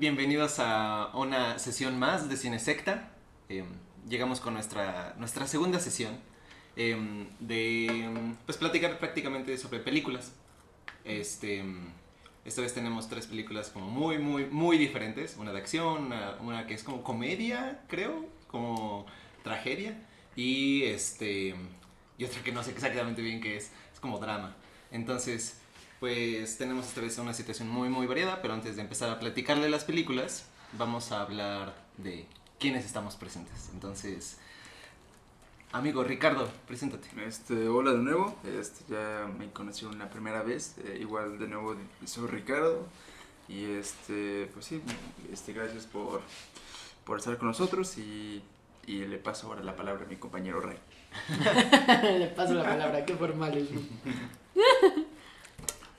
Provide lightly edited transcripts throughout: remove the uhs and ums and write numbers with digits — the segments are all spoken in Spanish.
Bienvenidos a una sesión más de Cine Secta. Llegamos con nuestra segunda sesión de pues platicar prácticamente sobre películas. Esta vez tenemos tres películas como muy diferentes. Una de acción, una que es como comedia, creo, como tragedia. Y otra que no sé exactamente bien qué es como drama. Entonces, pues tenemos esta vez una situación muy variada, pero antes de empezar a platicar de las películas, vamos a hablar de quiénes estamos presentes. Entonces, amigo Ricardo, preséntate. Hola de nuevo, ya me conocieron la primera vez, igual de nuevo soy Ricardo y pues sí, gracias por estar con nosotros y le paso ahora la palabra a mi compañero Ray. Le paso la palabra, qué formal es.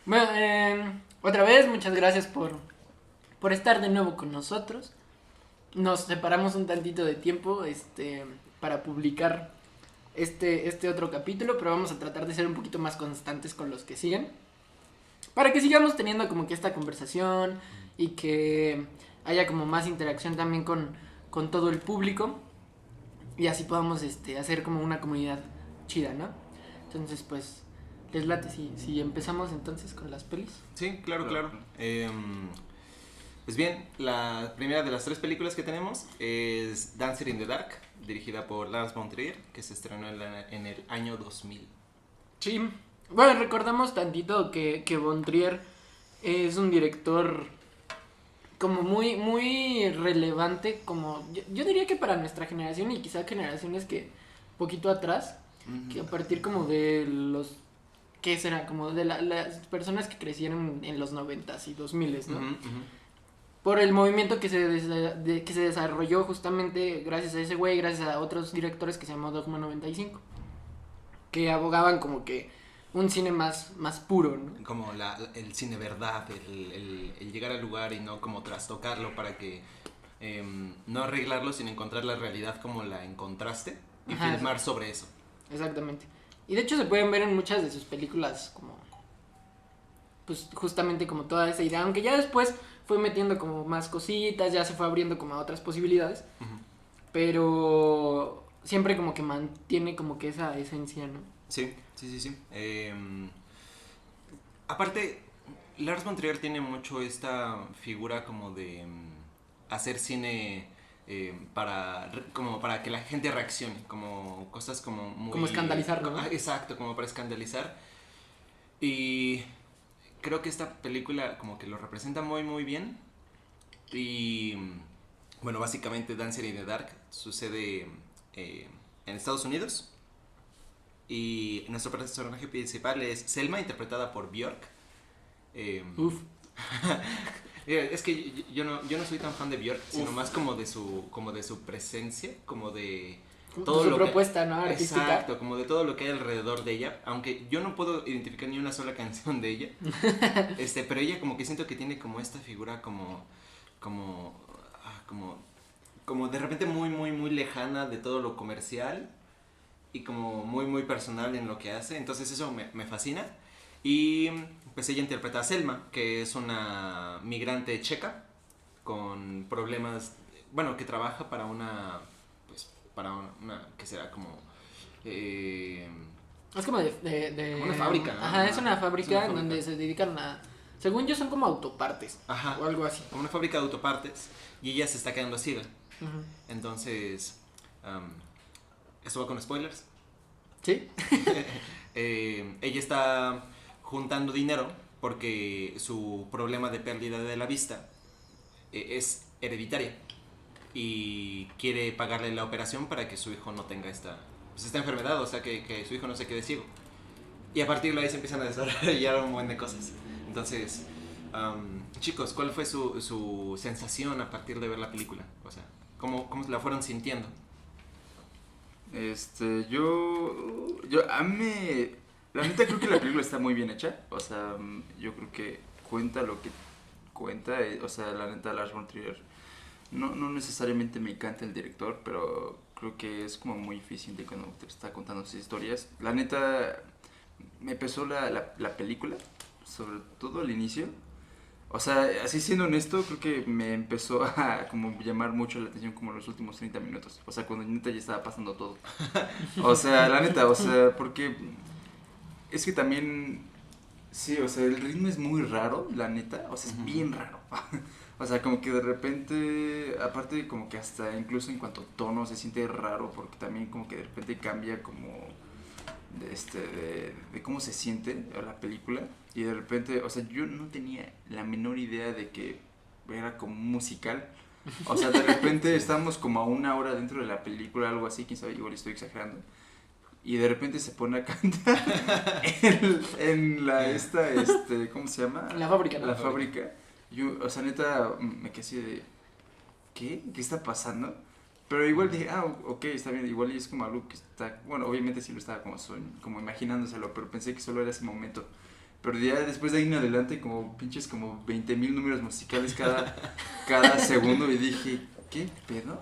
Bueno, otra vez, muchas gracias por estar de nuevo con nosotros. Nos separamos un tantito de tiempo para publicar este otro capítulo, pero vamos a tratar de ser un poquito más constantes con los que siguen. Para que sigamos teniendo como que esta conversación y que haya como más interacción también con todo el público. Y así podamos hacer como una comunidad chida, ¿no? Entonces, pues, les late si empezamos entonces con las pelis. Sí, claro. Pues bien, la primera de las tres películas que tenemos es Dancer in the Dark, dirigida por Lars von Trier, que se estrenó en el año 2000. Sí. Bueno, recordamos tantito que Von Trier es un director como muy relevante, como yo diría que para nuestra generación y quizá generaciones que poquito atrás, que a partir como de los, ¿qué será? Como de las personas que crecieron en los 90s y 2000s, ¿no? Por el movimiento que que se desarrolló justamente gracias a ese güey, gracias a otros directores que se llamó Dogma 95, que abogaban como que un cine más puro, ¿no? Como el cine verdad, el llegar al lugar y no como trastocarlo para que no arreglarlo, sino encontrar la realidad como la encontraste y filmar sobre eso. Exactamente. Y de hecho se pueden ver en muchas de sus películas como, pues justamente como toda esa idea, aunque ya después fue metiendo como más cositas, ya se fue abriendo como a otras posibilidades, pero siempre como que mantiene como que esa esencia, ¿no? Sí. Aparte, Lars von Trier tiene mucho esta figura como de hacer cine como para que la gente reaccione, como cosas como muy... Como escandalizar, ¿no? Exacto, como para escandalizar. Y creo que esta película como que lo representa muy bien. Y bueno, básicamente Dancer in the Dark sucede en Estados Unidos. Y nuestro personaje principal es Selma, interpretada por Björk. Uf. Es que yo no soy tan fan de Björk, sino más como de su presencia, como de todo su lo propuesta, que, ¿no? Artística. Exacto, como de todo lo que hay alrededor de ella, aunque yo no puedo identificar ni una sola canción de ella. Pero ella como que siento que tiene como esta figura como de repente muy lejana de todo lo comercial y como muy personal en lo que hace. Entonces eso me fascina. Y pues ella interpreta a Selma, que es una migrante checa con problemas, bueno, que trabaja para una que será como Es como de una fábrica, ¿no? Ajá, es una fábrica en donde se dedican a, según yo son como autopartes. Ajá, o algo así. como una fábrica de autopartes, y ella se está quedando ciega. Uh-huh. Entonces, ¿esto va con spoilers? ¿Sí? Ella está juntando dinero porque su problema de pérdida de la vista es hereditaria y quiere pagarle la operación para que su hijo no tenga esta enfermedad, o sea que su hijo no se quede ciego. Y a partir de ahí se empiezan a desarrollar un buen de cosas. Entonces, chicos, ¿cuál fue su sensación a partir de ver la película? O sea, ¿cómo la fueron sintiendo? La neta creo que la película está muy bien hecha, o sea, yo creo que cuenta lo que cuenta, o sea, la neta Lars von Trier, no necesariamente me encanta el director, pero creo que es como muy eficiente cuando te está contando sus historias. La neta, me pesó la película, sobre todo al inicio, O sea, así siendo honesto, creo que me empezó a como llamar mucho la atención como los últimos 30 minutos. O sea, cuando neta ya estaba pasando todo. O sea, la neta, o sea, porque es que también, sí, o sea, el ritmo es muy raro, la neta, o sea, es bien raro. O sea, como que de repente, aparte como que hasta incluso en cuanto a tono se siente raro porque también como que de repente cambia como de cómo se siente la película y de repente, o sea, yo no tenía la menor idea de que era como un musical. O sea, de repente estábamos como a una hora dentro de la película, algo así, quién sabe, igual estoy exagerando. Y de repente se pone a cantar en la ¿cómo se llama? La fábrica, ¿no? La fábrica. Yo, o sea, neta, me quedé así de, ¿qué? ¿Qué está pasando? Pero igual dije, ok, está bien, igual y es como algo que está, bueno, obviamente sí lo estaba como imaginándoselo, pero pensé que solo era ese momento. Pero ya después de ahí en adelante, como pinches como 20,000 números musicales cada segundo, y dije, ¿qué pedo?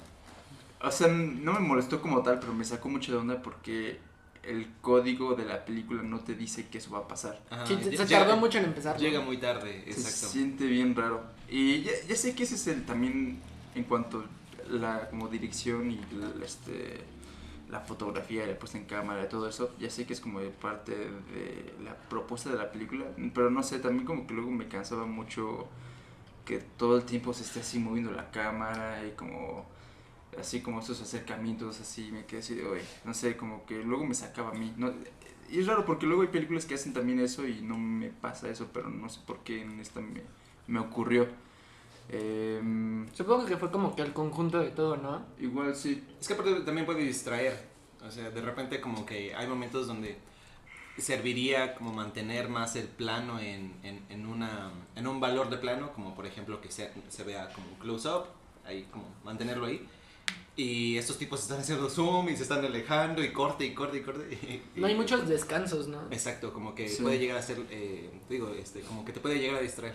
O sea, no me molestó como tal, pero me sacó mucho de onda porque el código de la película no te dice que eso va a pasar. Ajá, Sí, se tardó mucho en empezar. Llega ¿no? muy tarde, Se exacto. siente bien raro. Y ya sé que ese es el también en cuanto a la como dirección y la fotografía, la puesta en cámara, todo eso, ya sé que es como de parte de la propuesta de la película, pero no sé, también como que luego me cansaba mucho que todo el tiempo se esté así moviendo la cámara y como así como estos acercamientos así, me quedé así de, oye, no sé, como que luego me sacaba a mí, no, y es raro porque luego hay películas que hacen también eso y no me pasa eso, pero no sé por qué en esta me ocurrió. Supongo que fue como que el conjunto de todo, ¿no? Igual sí. Es que aparte también puede distraer. O sea, de repente como que hay momentos donde serviría como mantener más el plano en un valor de plano, como por ejemplo que se vea como un close-up, ahí como mantenerlo ahí. Y estos tipos están haciendo zoom y se están alejando y corte y corte y corte. No hay muchos descansos, ¿no? Exacto, como que Sí. puede llegar a ser, como que te puede llegar a distraer.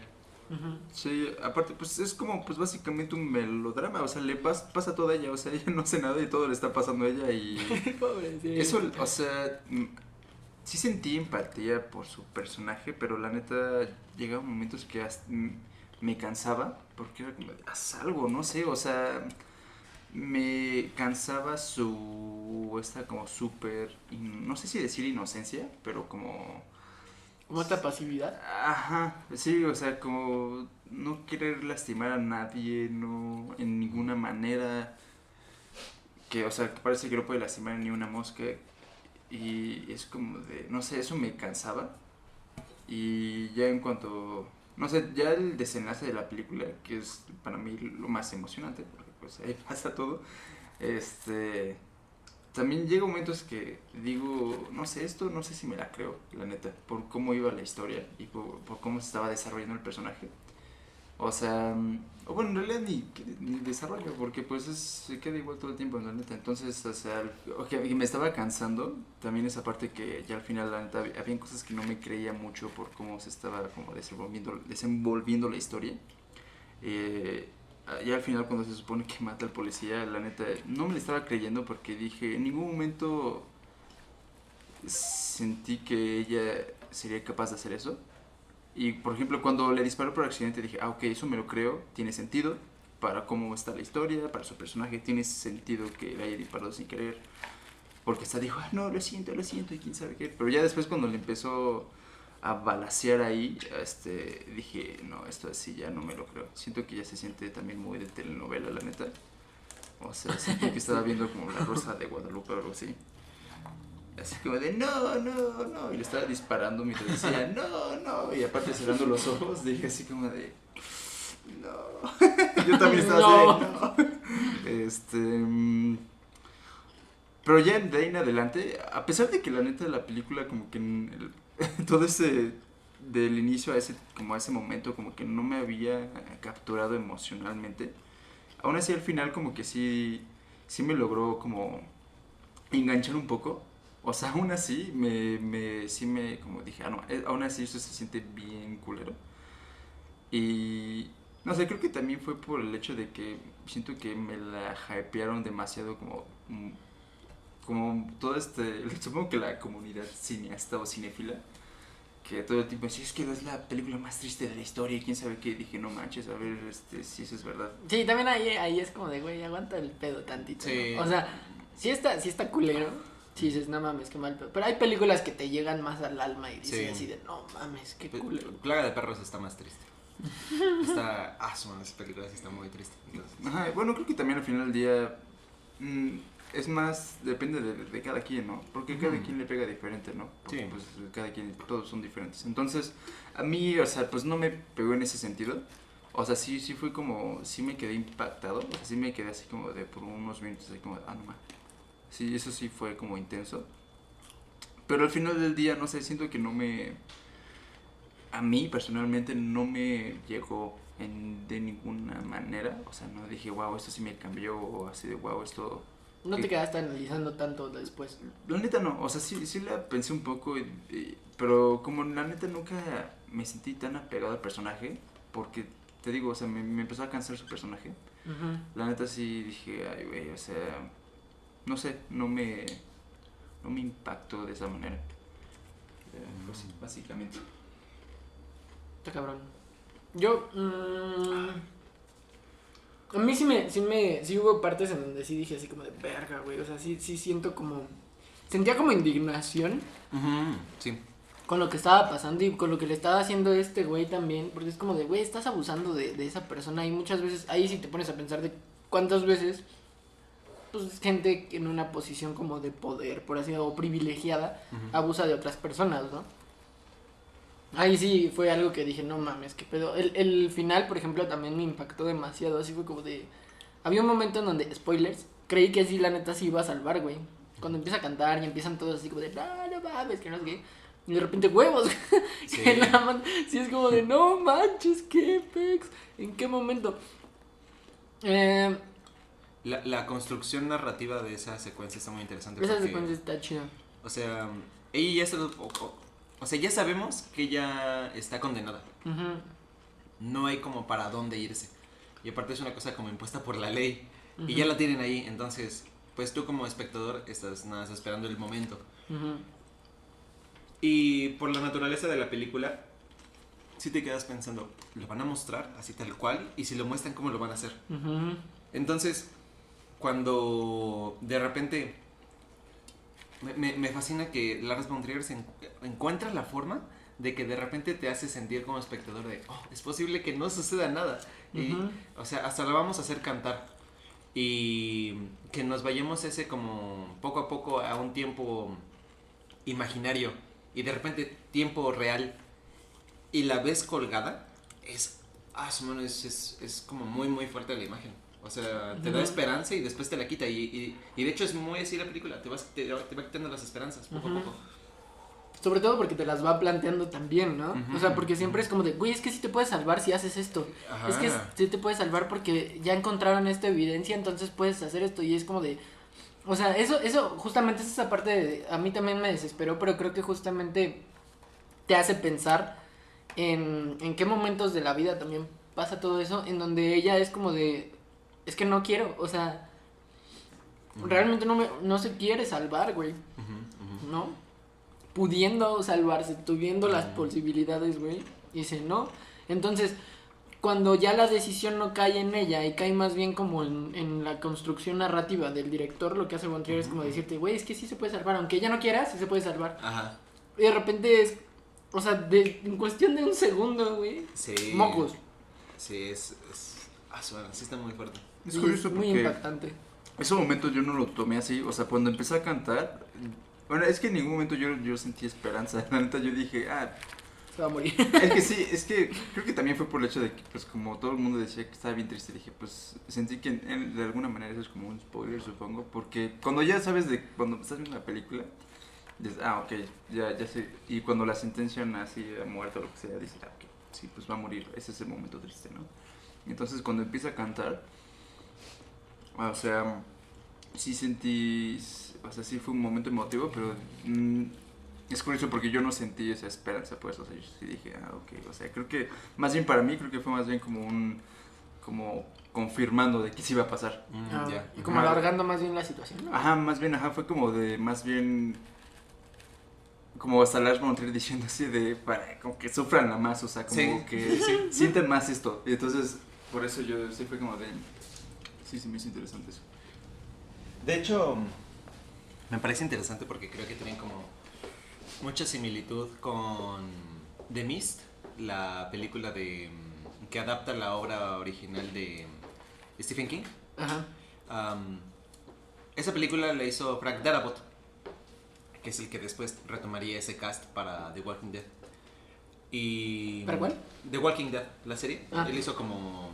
Ujú. Sí, aparte, pues es como, pues básicamente un melodrama, o sea, le pasa todo a ella, o sea, ella no hace nada y todo le está pasando a ella y Pobre, sí. eso, o sea, sí sentí empatía por su personaje, pero la neta llegaban momentos que me cansaba, porque era como, haz algo, no sé, o sea, me cansaba esta como súper, no sé si decir inocencia, pero como... Como esta pasividad. Ajá, sí, o sea, como no querer lastimar a nadie, no, en ninguna manera, que, o sea, que parece que no puede lastimar ni una mosca, y es como de, no sé, eso me cansaba, y ya en cuanto, no sé, ya el desenlace de la película, que es para mí lo más emocionante, porque pues ahí pasa todo, también llega momentos que digo, no sé, esto no sé si me la creo, la neta, por cómo iba la historia y por cómo se estaba desarrollando el personaje. O sea, o bueno, en realidad ni desarrollo, porque pues se queda igual todo el tiempo, la neta. Entonces, o sea, y me estaba cansando también esa parte que ya al final, la neta, había cosas que no me creía mucho por cómo se estaba como desenvolviendo la historia. Ya al final cuando se supone que mata al policía, la neta, no me lo estaba creyendo porque dije, en ningún momento sentí que ella sería capaz de hacer eso. Y por ejemplo, cuando le disparó por accidente dije, ok, eso me lo creo, tiene sentido para cómo está la historia, para su personaje, tiene sentido que le haya disparado sin querer. Porque hasta dijo, no, lo siento, y quién sabe qué. Pero ya después cuando le empezó a balacear ahí, dije, no, esto así ya no me lo creo. Siento que ya se siente también muy de telenovela, la neta. O sea, sentí que estaba viendo como La Rosa de Guadalupe o algo así. Así como de, no, no, no. Y le estaba disparando mientras decía, no, no. Y aparte cerrando los ojos, dije así como de, no. Yo también estaba así de, no. Pero ya de ahí en adelante, a pesar de que la neta de la película como que todo ese del inicio a ese momento como que no me había capturado emocionalmente, aún así al final como que sí me logró como enganchar un poco. O sea, aún así sí me como dije, no, aún así esto se siente bien culero. Y no sé, creo que también fue por el hecho de que siento que me la hypearon demasiado como todo supongo que la comunidad cineasta o cinéfila, que todo el tiempo decía, es que es la película más triste de la historia, y quién sabe qué, dije, no manches, a ver, si eso es verdad. Sí, también ahí es como de, güey, aguanta el pedo tantito, Sí. ¿no? O sea, sí está culero, sí dices, no mames, qué mal pedo, pero hay películas que te llegan más al alma y dices Sí. así de, no mames, qué culero. Plaga de Perros está más triste. Está... esa película sí está muy triste. Entonces. Ajá, bueno, creo que también al final del día es más, depende de cada quien, ¿no? Porque cada Ujú. quien le pega diferente, ¿no? Porque, Sí. pues cada quien, todos son diferentes. Entonces, a mí, o sea, pues no me pegó en ese sentido. O sea, sí fue como, sí me quedé impactado. O sea, sí me quedé así como de por unos minutos, así como, no mames. Sí, eso sí fue como intenso. Pero al final del día, no sé, siento que no me... A mí personalmente no me llegó de ninguna manera. O sea, no dije, wow, esto sí me cambió. O así de, wow, esto... No te ¿qué? quedaste analizando tanto después. La neta no, o sea, sí la pensé un poco, pero como la neta nunca me sentí tan apegado al personaje, porque te digo, o sea, me empezó a cansar su personaje. Ujú. La neta sí dije, ay, güey, o sea, no sé, no me impactó de esa manera. Pues sí, básicamente. Está cabrón. Yo, a mí sí hubo partes en donde sí dije así como de verga, güey. O sea, sí siento como, sentía como indignación Ujú, sí. con lo que estaba pasando y con lo que le estaba haciendo este güey también. Porque es como de, güey, estás abusando de esa persona. Y muchas veces, ahí sí te pones a pensar de cuántas veces, pues gente en una posición como de poder, por así decirlo, o privilegiada, Ujú. abusa de otras personas, ¿no? Ahí sí fue algo que dije, no mames, qué pedo. El final, por ejemplo, también me impactó demasiado. Así fue como de. Había un momento en donde, spoilers, creí que sí, la neta sí iba a salvar, güey. Cuando empieza a cantar y empiezan todos así como de, no mames, que no sé qué. Y de repente, huevos. Sí. Que nada más, sí es como de, no manches, qué pex. ¿En qué momento? Eh, La construcción narrativa de esa secuencia está muy interesante. esa Porque, secuencia está chida. o sea, ella ya o sea, ya sabemos que ella está condenada. Ujú, No hay como para dónde irse. Y aparte es una cosa como impuesta por la ley. Y ujú, ya la tienen ahí. Entonces, pues tú como espectador estás nada más esperando el momento. ujú. Y por la naturaleza de la película, sí te quedas pensando, ¿lo van a mostrar así tal cual? Y si lo muestran, ¿cómo lo van a hacer? Ujú. Entonces, cuando de repente me fascina que Lars von Trier encuentra la forma de que de repente te hace sentir como espectador de, oh, es posible que no suceda nada. Y, Ujú. o sea, hasta la vamos a hacer cantar. Y que nos vayamos ese como poco a poco a un tiempo imaginario y de repente tiempo real y la ves colgada, su mano, es como muy, muy fuerte la imagen. O sea, te da Ujú. esperanza y después te la quita. Y de hecho es muy así la película. Te va quitando las esperanzas poco a Ujú. poco. Sobre todo porque te las va planteando también, ¿no? Ujú, O sea, porque siempre ujú. es como de, güey, es que sí te puedes salvar si haces esto. Ajá. Es que sí te puedes salvar porque ya encontraron esta evidencia, entonces puedes hacer esto. Y es como de, o sea, eso justamente es esa parte a mí también me desesperó, pero creo que justamente te hace pensar en qué momentos de la vida también pasa todo eso, en donde ella es como de, es que no quiero, o sea, Ujú. realmente no se quiere salvar, güey, Ujú, ujú. ¿no? Pudiendo salvarse, tuviendo las Ujú. posibilidades, güey, y dice no. Entonces, cuando ya la decisión no cae en ella y cae más bien como en la construcción narrativa del director, lo que hace Von Trier es como decirte, güey, es que sí se puede salvar, aunque ella no quiera, sí se puede salvar. Ajá. Y de repente es, o sea, en cuestión de un segundo, güey, Sí. mocos. Sí, bueno, sí está muy fuerte. Es Y curioso muy porque impactante. ese momento yo no lo tomé así, o sea, cuando empecé a cantar, bueno, es que en ningún momento yo sentí esperanza, la neta yo dije, Se va a morir. es que sí, es que creo que también fue por el hecho de que, pues como todo el mundo decía que estaba bien triste, dije, pues sentí que de alguna manera eso es como un spoiler, supongo, porque cuando ya sabes cuando estás viendo la película, dices, ok, ya sé, y cuando la sentencian así a muerte o lo que sea, dices, ok, sí, pues va a morir, ese es el momento triste, ¿no? Entonces cuando empieza a cantar, o sea, sí sentí, o sea, sí fue un momento emotivo, pero es curioso porque yo no sentí esa esperanza, pues, o sea, yo sí dije, ok, o sea, creo que, más bien para mí, creo que fue más bien como como confirmando de que sí iba a pasar. Ya. Y como Ajá. alargando más bien la situación, ¿no? Ajá, más bien, fue como de, más bien, como hasta Lars von Trier diciendo así de, para, como que sufran más, o sea, como Sí, que sí. sienten más esto. Y entonces, por eso yo sí fue como de, sí, me hizo interesante eso. De hecho, me parece interesante porque creo que tienen como mucha similitud con The Mist, la película de que adapta la obra original de Stephen King. Ajá. Um, Esa película la hizo Frank Darabont, que es el que después retomaría ese cast para The Walking Dead. Y ¿Para cuál? The Walking Dead, la serie. Ah. Él hizo como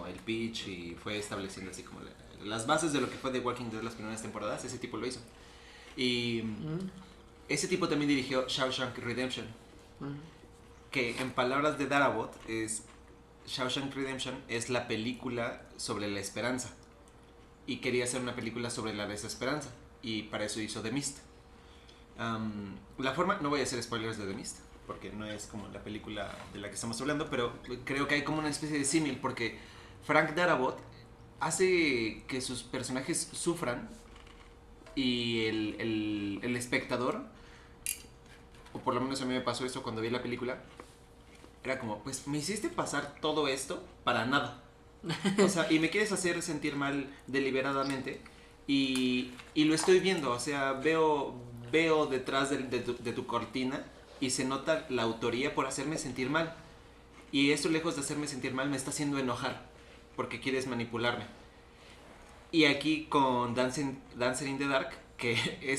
el pitch y fue estableciendo así como las bases de lo que fue The Walking Dead las primeras temporadas. Ese tipo lo hizo. Y ese tipo también dirigió Shawshank Redemption, que en palabras de Darabont es Shawshank Redemption es la película sobre la esperanza y quería hacer una película sobre la desesperanza y para eso hizo The Mist. La forma, no voy a hacer spoilers de The Mist porque no es como la película de la que estamos hablando, pero creo que hay como una especie de símil porque Frank Darabont hace que sus personajes sufran y el espectador, o por lo menos a mí me pasó eso cuando vi la película, era como, pues me hiciste pasar todo esto para nada. O sea, y me quieres hacer sentir mal deliberadamente y lo estoy viendo, o sea, veo detrás de tu cortina y se nota la autoría por hacerme sentir mal. Y esto lejos de hacerme sentir mal me está haciendo porque quieres manipularme. Y aquí con Dancer in the Dark, que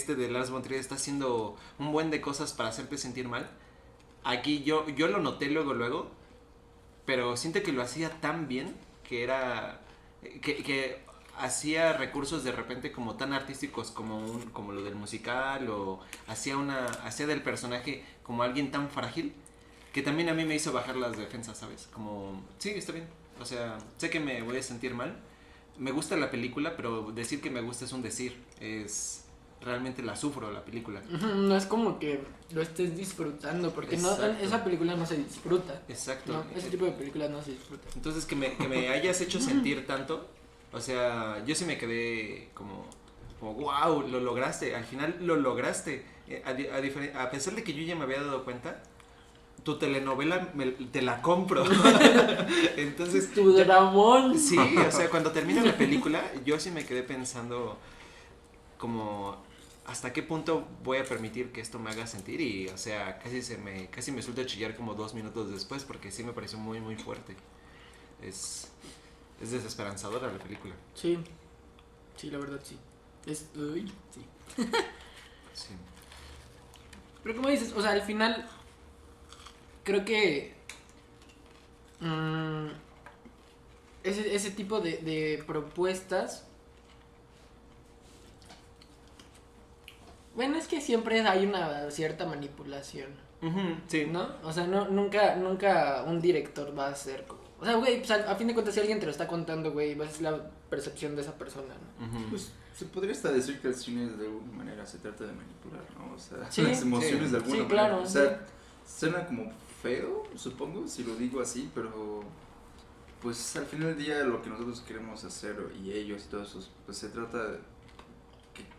de Lars von Trier está haciendo un buen de cosas para hacerte sentir mal. Aquí yo lo noté luego, pero siento que lo hacía tan bien que era que hacía recursos de repente como tan artísticos como lo del musical o hacía del personaje como alguien tan frágil que también a mí me hizo bajar las defensas, ¿sabes? Como, sí, está bien. O sea, sé que me voy a sentir mal. Me gusta la película, pero decir que me gusta es un decir. Realmente la sufro la película. No es como que lo estés disfrutando, porque no, Exacto. esa película no se disfruta. Exacto. No, ese tipo de películas no se disfruta. Entonces que me hayas hecho sentir tanto, o sea, yo sí me quedé como wow, lo lograste, al final lo lograste. A pesar de que yo ya me había dado cuenta, tu telenovela te la compro. Entonces, Tu dramón. sí, o sea, cuando termina la película, yo sí me quedé pensando como hasta qué punto voy a permitir que esto me haga sentir y, o sea, casi me suelto a chillar como 2 minutos después porque sí me pareció muy, muy fuerte. Es desesperanzadora la película. Sí, sí, la verdad sí. Uy, sí. Sí. Pero como dices, o sea, al final creo que ese tipo de propuestas. Bueno, es que siempre hay una cierta manipulación, Sí. ¿no? O sea, nunca un director va a ser como... O sea, güey, pues a fin de cuentas, si alguien te lo está contando, güey, va a ser la percepción de esa persona, ¿no? Pues se podría hasta decir que el cine de alguna manera se trata de manipular, ¿no? O sea, Sí, las emociones sí. de alguna Sí, manera. claro, O sea, suena como feo, supongo, si lo digo así, pero pues al final del día lo que nosotros queremos hacer y ellos y todo eso, pues se trata de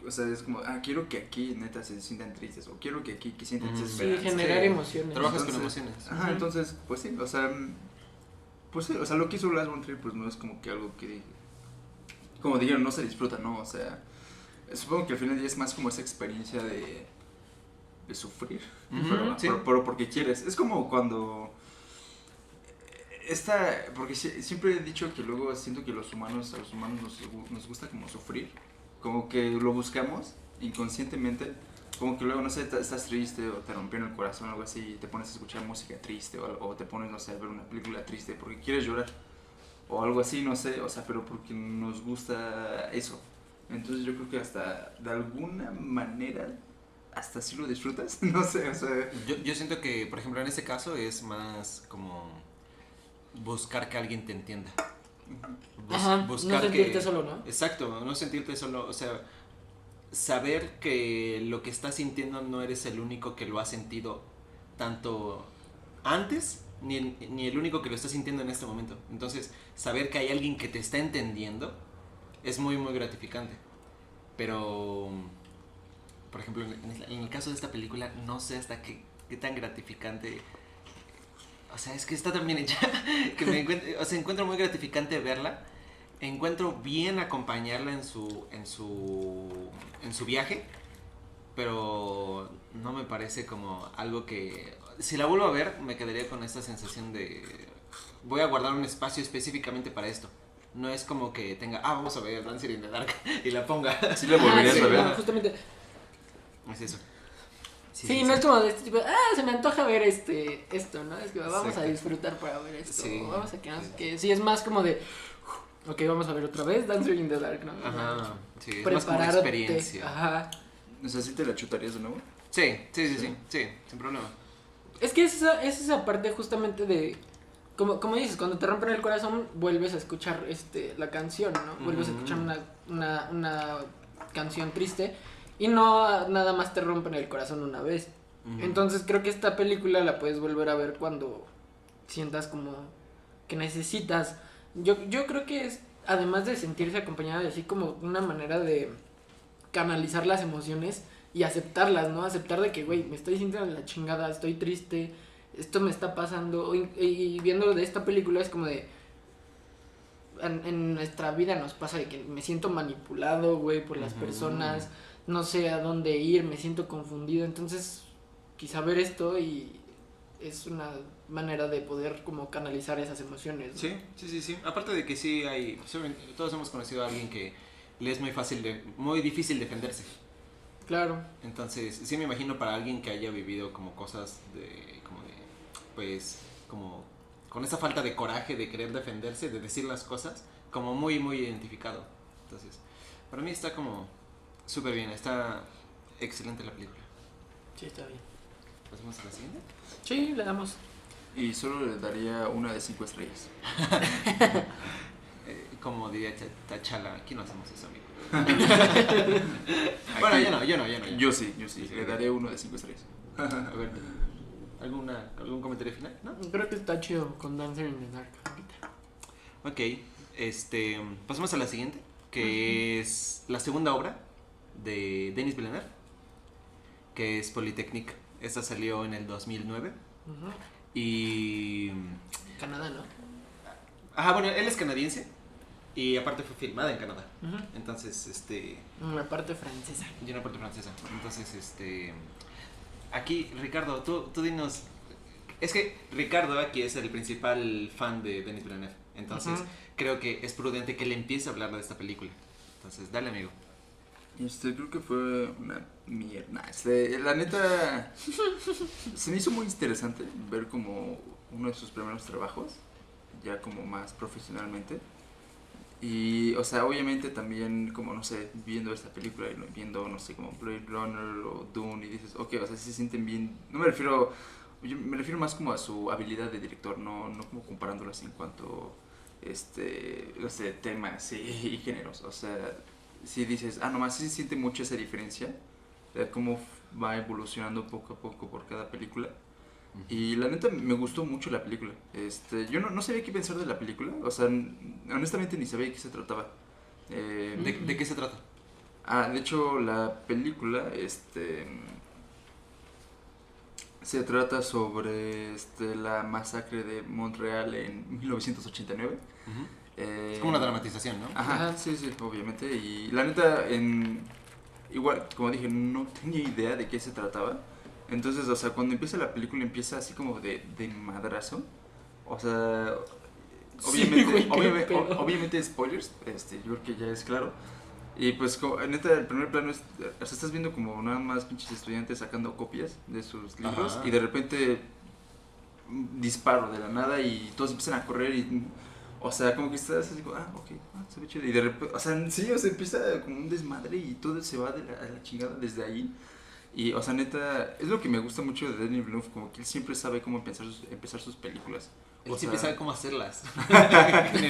o sea, es como, quiero que aquí neta se sientan tristes, o quiero que aquí que sientan Sí, desesperanza. Sí, generar que emociones. Trabajas con Entonces, emociones. Ajá, entonces, pues sí, o sea, lo que hizo Lars von Trier, pues no es como que algo que, como dijeron, no se disfruta, ¿no? O sea, supongo que al final del día es más como esa experiencia de sufrir, Sí. pero porque quieres. Es como cuando porque siempre he dicho que luego siento que a los humanos nos gusta como sufrir, como que lo buscamos inconscientemente, como que luego, no sé, estás triste o te rompieron el corazón o algo así y te pones a escuchar música triste o te pones, no sé, a ver una película triste porque quieres llorar o algo así, no sé, o sea, pero porque nos gusta eso. Entonces yo creo que hasta de alguna manera hasta si lo disfrutas, no sé, o sea... Yo siento que, por ejemplo, en este caso es más como buscar que alguien te entienda. Ajá, no sentirte solo, ¿no? Exacto, no sentirte solo, o sea, saber que lo que estás sintiendo no eres el único que lo ha sentido tanto antes ni el único que lo está sintiendo en este momento. Entonces, saber que hay alguien que te está entendiendo es muy, muy gratificante. Pero por ejemplo, en el caso de esta película, no sé hasta qué tan gratificante. O sea, es que está tan bien hecha que encuentro muy gratificante verla. Encuentro bien acompañarla en su viaje, pero no me parece como algo que... Si la vuelvo a ver, me quedaría con esta sensación de... Voy a guardar un espacio específicamente para esto. No es como que tenga, vamos a ver Dancer in the Dark y la ponga. ¿Sí la volverías sí, a ver? no, justamente. Es eso. Sí, no es como de este tipo, se me antoja ver esto, ¿no? Es que vamos Exacto. a disfrutar para ver esto. Sí. Vamos a que no sé qué. Sí, es más como de, ok, vamos a ver otra vez Dancer in the Dark, ¿no? Ajá, sí, es más como una Prepararte. experiencia. Ajá. O sea, ¿sí te la chutarías de nuevo? Sí, sin problema. Es que es esa parte justamente de, como dices, cuando te rompen el corazón, vuelves a escuchar la canción, ¿no? Vuelves a escuchar una canción triste y no nada más te rompen el corazón una vez. Entonces creo que esta película la puedes volver a ver cuando sientas como que necesitas. Yo creo que es, además de sentirse acompañada, así como una manera de canalizar las emociones y aceptarlas, ¿no? Aceptar de que, güey, me estoy sintiendo de la chingada, estoy triste, esto me está pasando. Y viendo de esta película es como de... En nuestra vida nos pasa de que me siento manipulado, güey, por las personas, no sé a dónde ir, me siento confundido. Entonces, quizá ver esto y es una manera de poder como canalizar esas emociones, ¿no? Sí. Aparte de que sí hay... Todos hemos conocido a alguien que le es muy difícil defenderse. Claro. Entonces, sí me imagino para alguien que haya vivido como cosas pues, como con esa falta de coraje de querer defenderse, de decir las cosas, como muy, muy identificado. Entonces, para mí está como súper bien, está excelente la película. Sí, está bien. ¿Pasamos a la siguiente? Sí, le damos. Y solo le daría una de 5 estrellas. Como diría Tachala, aquí no hacemos eso, amigo. Aquí- Bueno, yo no. Yo sí, le daré uno de 5 estrellas. A ver, ¿algún comentario final? ¿No? Creo que está chido con Dancer in the Dark ahorita. Ok, pasamos a la siguiente, que es la segunda obra de Denis Villeneuve, que es Polytechnique. Esta salió en el 2009 y... Canadá, ¿no? Ajá, bueno, él es canadiense y aparte fue filmada en Canadá. Entonces, Una parte francesa. y una parte francesa. Entonces, aquí, Ricardo, tú dinos... Es que Ricardo aquí es el principal fan de Denis Villeneuve. Entonces, creo que es prudente que él empiece a hablar de esta película. Entonces, dale, amigo. Creo que fue una mierda. La neta, se me hizo muy interesante ver como uno de sus primeros trabajos, ya como más profesionalmente. Y, o sea, obviamente también, como, no sé, viendo esta película y viendo, no sé, como Blade Runner o Dune, y dices, ok, o sea, sí se sienten bien. No me refiero, yo me refiero más como a su habilidad de director, no como comparándolas en cuanto, no sé, temas y géneros. O sea, si dices, nomás sí se siente mucho esa diferencia, de cómo va evolucionando poco a poco por cada película. Y la neta me gustó mucho la película. Yo no sabía qué pensar de la película. O sea, honestamente ni sabía de qué se trataba. ¿De qué se trata? De hecho, la película se trata sobre la masacre de Montreal en 1989. Es como una dramatización, ¿no? Ajá, sí, obviamente. Y la neta, igual, como dije, no tenía idea de qué se trataba. Entonces, o sea, cuando empieza la película empieza así como de madrazo. O sea, obviamente spoilers, yo creo que ya es claro. Y pues, neta, el primer plano es, o sea, estás viendo como nada más pinches estudiantes sacando copias de sus libros. Y de repente disparo de la nada y todos empiezan a correr y... O sea, como que estás así, ok, se ve chido. Y de repente, o sea, sí, o sea, empieza como un desmadre y todo se va a la chingada desde ahí. Y, o sea, neta, es lo que me gusta mucho de Denis Villeneuve, como que él siempre sabe cómo empezar sus películas. Él siempre sabe cómo hacerlas. Sí,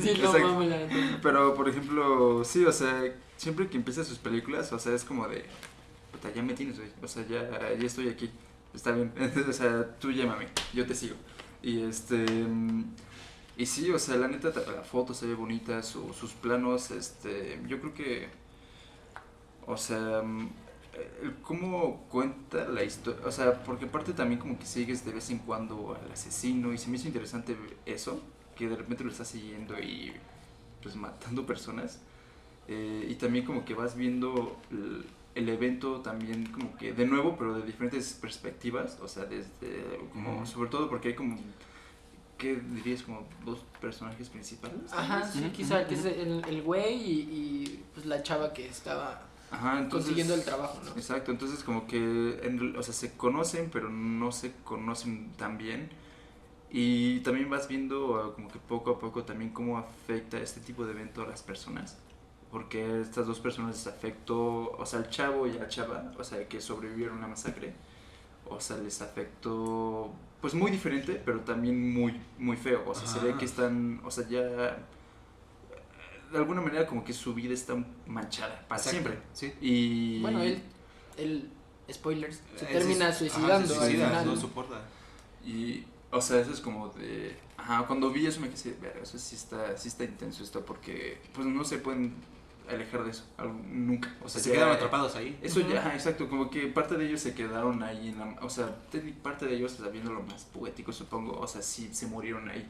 Sí, no exacto. mames, la neta. Pero, por ejemplo, sí, o sea, siempre que empieza sus películas, o sea, es como de, puta, ya me tienes, güey. O sea, ya estoy aquí. Está bien. O sea, tú llámame, yo te sigo. Y y sí, o sea, la neta, la foto se ve bonita, sus planos, yo creo que, O sea, cómo cuenta la historia, o sea, porque aparte también como que sigues de vez en cuando al asesino y se me hizo interesante eso, que de repente lo estás siguiendo y pues matando personas. Y también como que vas viendo el evento también como que de nuevo, pero de diferentes perspectivas, o sea, desde como, sobre todo porque hay como, ¿qué dirías? Como dos personajes principales. Ajá, sí, quizá que es el güey y pues la chava que estaba Ajá, entonces, consiguiendo el trabajo, ¿no? Exacto, entonces como que, o sea, se conocen, pero no se conocen tan bien. Y también vas viendo como que poco a poco también cómo afecta este tipo de evento a las personas. Porque estas dos personas les afectó, o sea, al chavo y a la chava, o sea, que sobrevivieron a la masacre, o sea, les afectó, pues muy diferente, pero también muy, muy feo. O sea, se ve que están, o sea, ya de alguna manera como que su vida está manchada para siempre. Sí. Y Bueno, él spoilers, se Ese termina es- suicidando se al suicida, final. no soporta. Y, o sea, eso es como de... Ajá, cuando vi eso me quedé, ver, eso sí está intenso esto, porque pues no se pueden alejar de eso, nunca. O sea, se quedan atrapados ahí. Eso Ujú. ya, ajá, exacto, como que parte de ellos se quedaron ahí, o sea, parte de ellos, o sea, viendo lo más poético, supongo, o sea, sí se murieron ahí.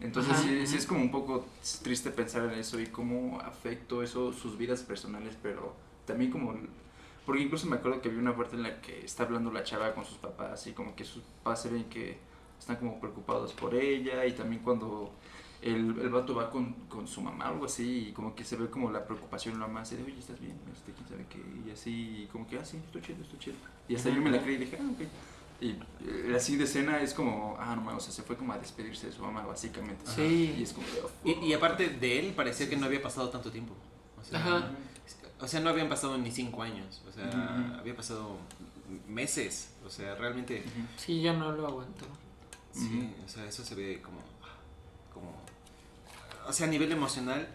Entonces Ajá. sí es como un poco triste pensar en eso y cómo afectó eso sus vidas personales, pero también como... Porque incluso me acuerdo que vi una parte en la que está hablando la chava con sus papás y como que sus papás se ven que están como preocupados por ella y también cuando el vato va con su mamá o algo así y como que se ve como la preocupación en la mamá así de, oye, ¿estás bien? ¿Quién sabe qué? Y así, y como que, sí, estoy chido, estoy chido. Y hasta yo me la creí y dije, ok. Y la siguiente escena es como, no, o sea, se fue como a despedirse de su mamá, básicamente. Sí. Y es como, Y aparte de él, parecía que no había pasado tanto tiempo. Ajá. O sea, no habían pasado ni 5 años. O sea, Ujú. había pasado meses. O sea, realmente. Sí, ya no lo aguanto. Sí, o sea, eso se ve como. O sea, a nivel emocional.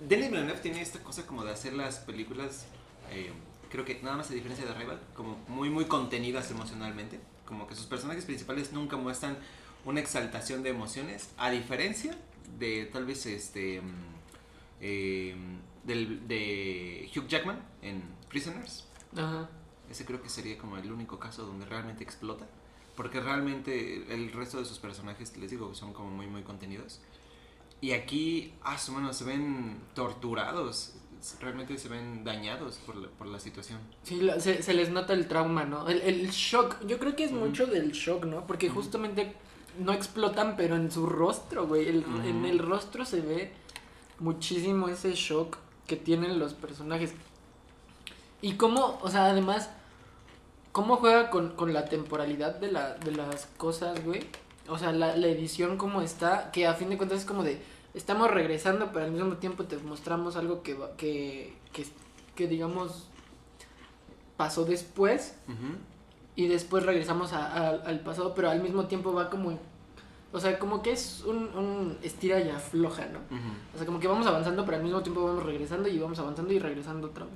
Denis Villeneuve tiene esta cosa como de hacer las películas. Creo que nada más a diferencia de Rival, como muy, muy contenidas emocionalmente. Como que sus personajes principales nunca muestran una exaltación de emociones. A diferencia de tal vez de Hugh Jackman en Prisoners. Ajá. Ese creo que sería como el único caso donde realmente explota. Porque realmente el resto de sus personajes, les digo, son como muy, muy contenidos. Y aquí, bueno, se ven torturados. Realmente se ven dañados por la situación. Sí, se les nota el trauma, ¿no? El shock. Yo creo que es Ujú. mucho del shock, ¿no? Porque Ujú. justamente no explotan, pero en su rostro, güey. Ujú. En el rostro se ve muchísimo ese shock que tienen los personajes. Y cómo, o sea, además, cómo juega con la temporalidad de las cosas, güey. O sea, la edición como está, que a fin de cuentas es como de, estamos regresando, pero al mismo tiempo te mostramos algo que digamos, pasó después. Ujú. Y después regresamos al pasado, pero al mismo tiempo va como... O sea, como que es un estira y afloja, ¿no? Ujú. O sea, como que vamos avanzando, pero al mismo tiempo vamos regresando y vamos avanzando y regresando otra vez.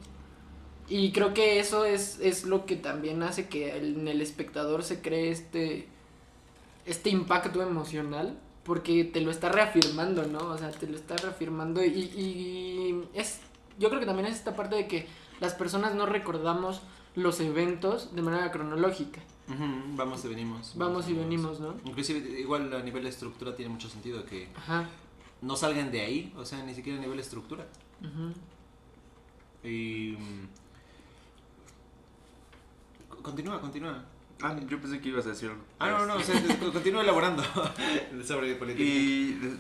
Y creo que eso es lo que también hace que en el espectador se cree este impacto emocional, porque te lo está reafirmando, ¿no? O sea, te lo está reafirmando y es... Yo creo que también es esta parte de que las personas no recordamos los eventos de manera cronológica. Ujú. Vamos y venimos. Vamos y venimos, ¿no? Inclusive, igual a nivel de estructura tiene mucho sentido que Ajá. no salgan de ahí, o sea, ni siquiera a nivel de estructura. Ujú. Y... Continúa. yo pensé que ibas a decir algo. No, o sea, continúa elaborando sobre política. Y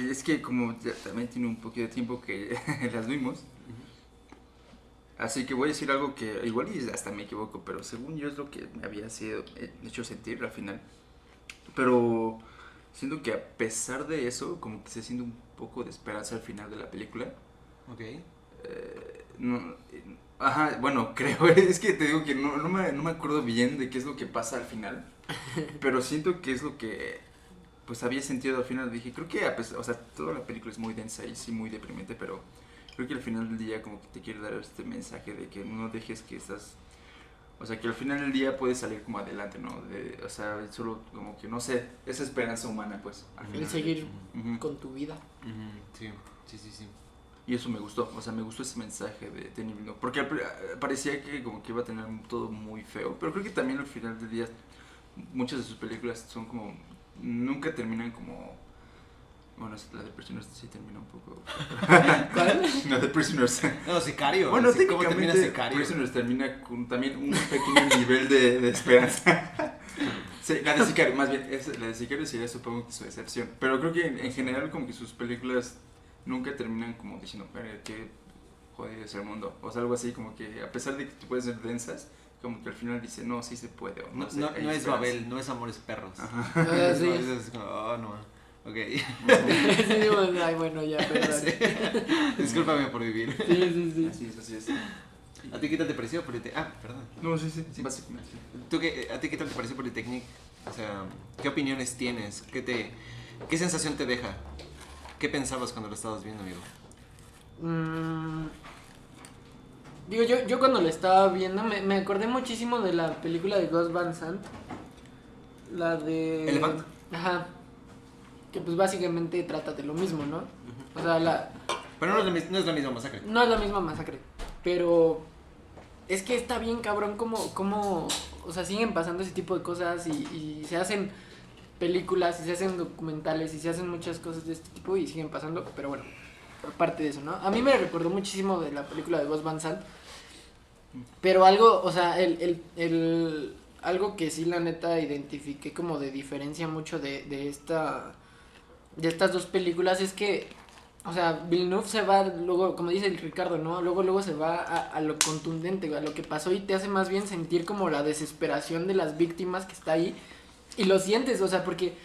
es que como ya también tiene un poquito de tiempo que las vimos, así que voy a decir algo que igual y hasta me equivoco, pero según yo es lo que me había sido hecho sentir al final. Pero siento que a pesar de eso, como que se siente un poco de esperanza al final de la película. Ok. No, bueno, creo, es que te digo que no me acuerdo bien de qué es lo que pasa al final, pero siento que es lo que pues había sentido al final. Dije, creo que o sea, toda la película es muy densa y sí muy deprimente, pero creo que al final del día como que te quiere dar este mensaje de que no dejes que o sea, que al final del día puedes salir como adelante, ¿no? O sea, solo como que, no sé, esa esperanza humana, pues. Al El final. seguir Ujú. con tu vida. Ujú. Sí. Y eso me gustó, o sea, me gustó ese mensaje de Denis Villeneuve, porque parecía que como que iba a tener todo muy feo, pero creo que también al final del día muchas de sus películas son como, nunca terminan como, bueno, la de Prisoners sí termina un poco. ¿Cuál? La de Prisoners. No, Sicario. Bueno, sí, ¿cómo termina técnicamente Sicario? Prisoners termina con también un pequeño nivel de esperanza. Sí, la de Sicario, más bien, la de Sicario sería supongo que su excepción, pero creo que en general como que sus películas nunca terminan como diciendo, qué jodido es el mundo, o sea, algo así como que a pesar de que pueden ser densas, como que al final dice, no, sí se puede, o No, sé, no, hay no es esperanza. Babel, no es Amores Perros. Ajá. Ah, sí. No, es como, oh, no. Ok. Sí, digo, ay, bueno, ya, perdón. Sí. Discúlpame por vivir. Sí, sí. Así es. ¿A ti qué tal te pareció Politécnic? Ah, perdón. No, sí, básicamente. ¿A ti qué tal te pareció Politécnic? O sea, ¿qué opiniones tienes? ¿Qué sensación te deja? ¿Qué pensabas cuando lo estabas viendo, amigo? Digo, yo cuando lo estaba viendo me acordé muchísimo de la película de Gus Van Sant. La de... ¿Elephant? Ajá. Que pues básicamente trata de lo mismo, ¿no? O sea, Pero no es la misma masacre. no es la misma masacre. Pero es que está bien cabrón como o sea, siguen pasando ese tipo de cosas y se hacen películas y se hacen documentales y se hacen muchas cosas de este tipo y siguen pasando, pero bueno, aparte de eso, ¿no? A mí me recordó muchísimo de la película de Gus Van Sant, pero algo, o sea, algo que sí la neta identifiqué como de diferencia mucho de estas dos películas es que, o sea, Villeneuve se va luego, como dice el Ricardo, ¿no? Luego se va a lo contundente, a lo que pasó y te hace más bien sentir como la desesperación de las víctimas que está ahí. Y lo sientes, o sea, porque,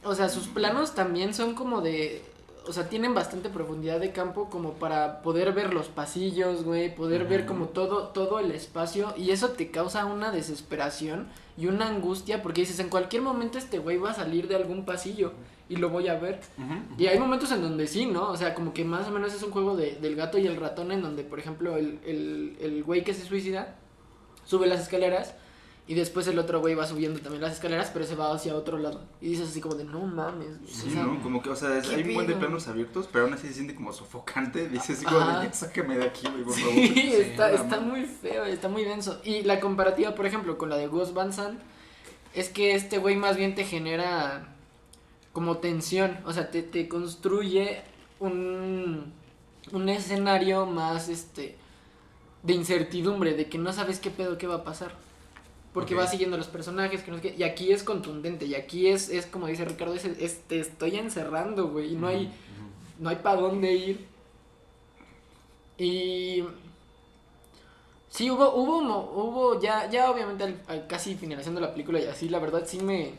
o sea, sus planos también son como de, o sea, tienen bastante profundidad de campo como para poder ver los pasillos, güey, poder ver como todo el espacio y eso te causa una desesperación y una angustia porque dices, en cualquier momento este güey va a salir de algún pasillo y lo voy a ver. Y hay momentos en donde sí, ¿no? O sea, como que más o menos es un juego del gato y el ratón en donde, por ejemplo, el güey que se suicida sube las escaleras y después el otro güey va subiendo también las escaleras, pero se va hacia otro lado. Y dices así como de, no mames. Sí, o sea, ¿no? Como que, o sea, ¿qué hay un buen de pedo? planos abiertos, pero aún así se siente como sofocante. Dices así como Ajá. de, ya sáqueme de aquí, güey, por favor. Sí, está no, muy feo, está muy denso. Y la comparativa, por ejemplo, con la de Gus Van Sant, es que este güey más bien te genera como tensión. O sea, te construye un escenario más, de incertidumbre, de que no sabes qué pedo, qué va a pasar. Porque Ok. va siguiendo los personajes, que no sé qué. Y aquí es contundente, y aquí es como dice Ricardo, te estoy encerrando, güey, y no hay para dónde ir. Y sí, hubo ya obviamente al casi finalizando la película y así, la verdad sí me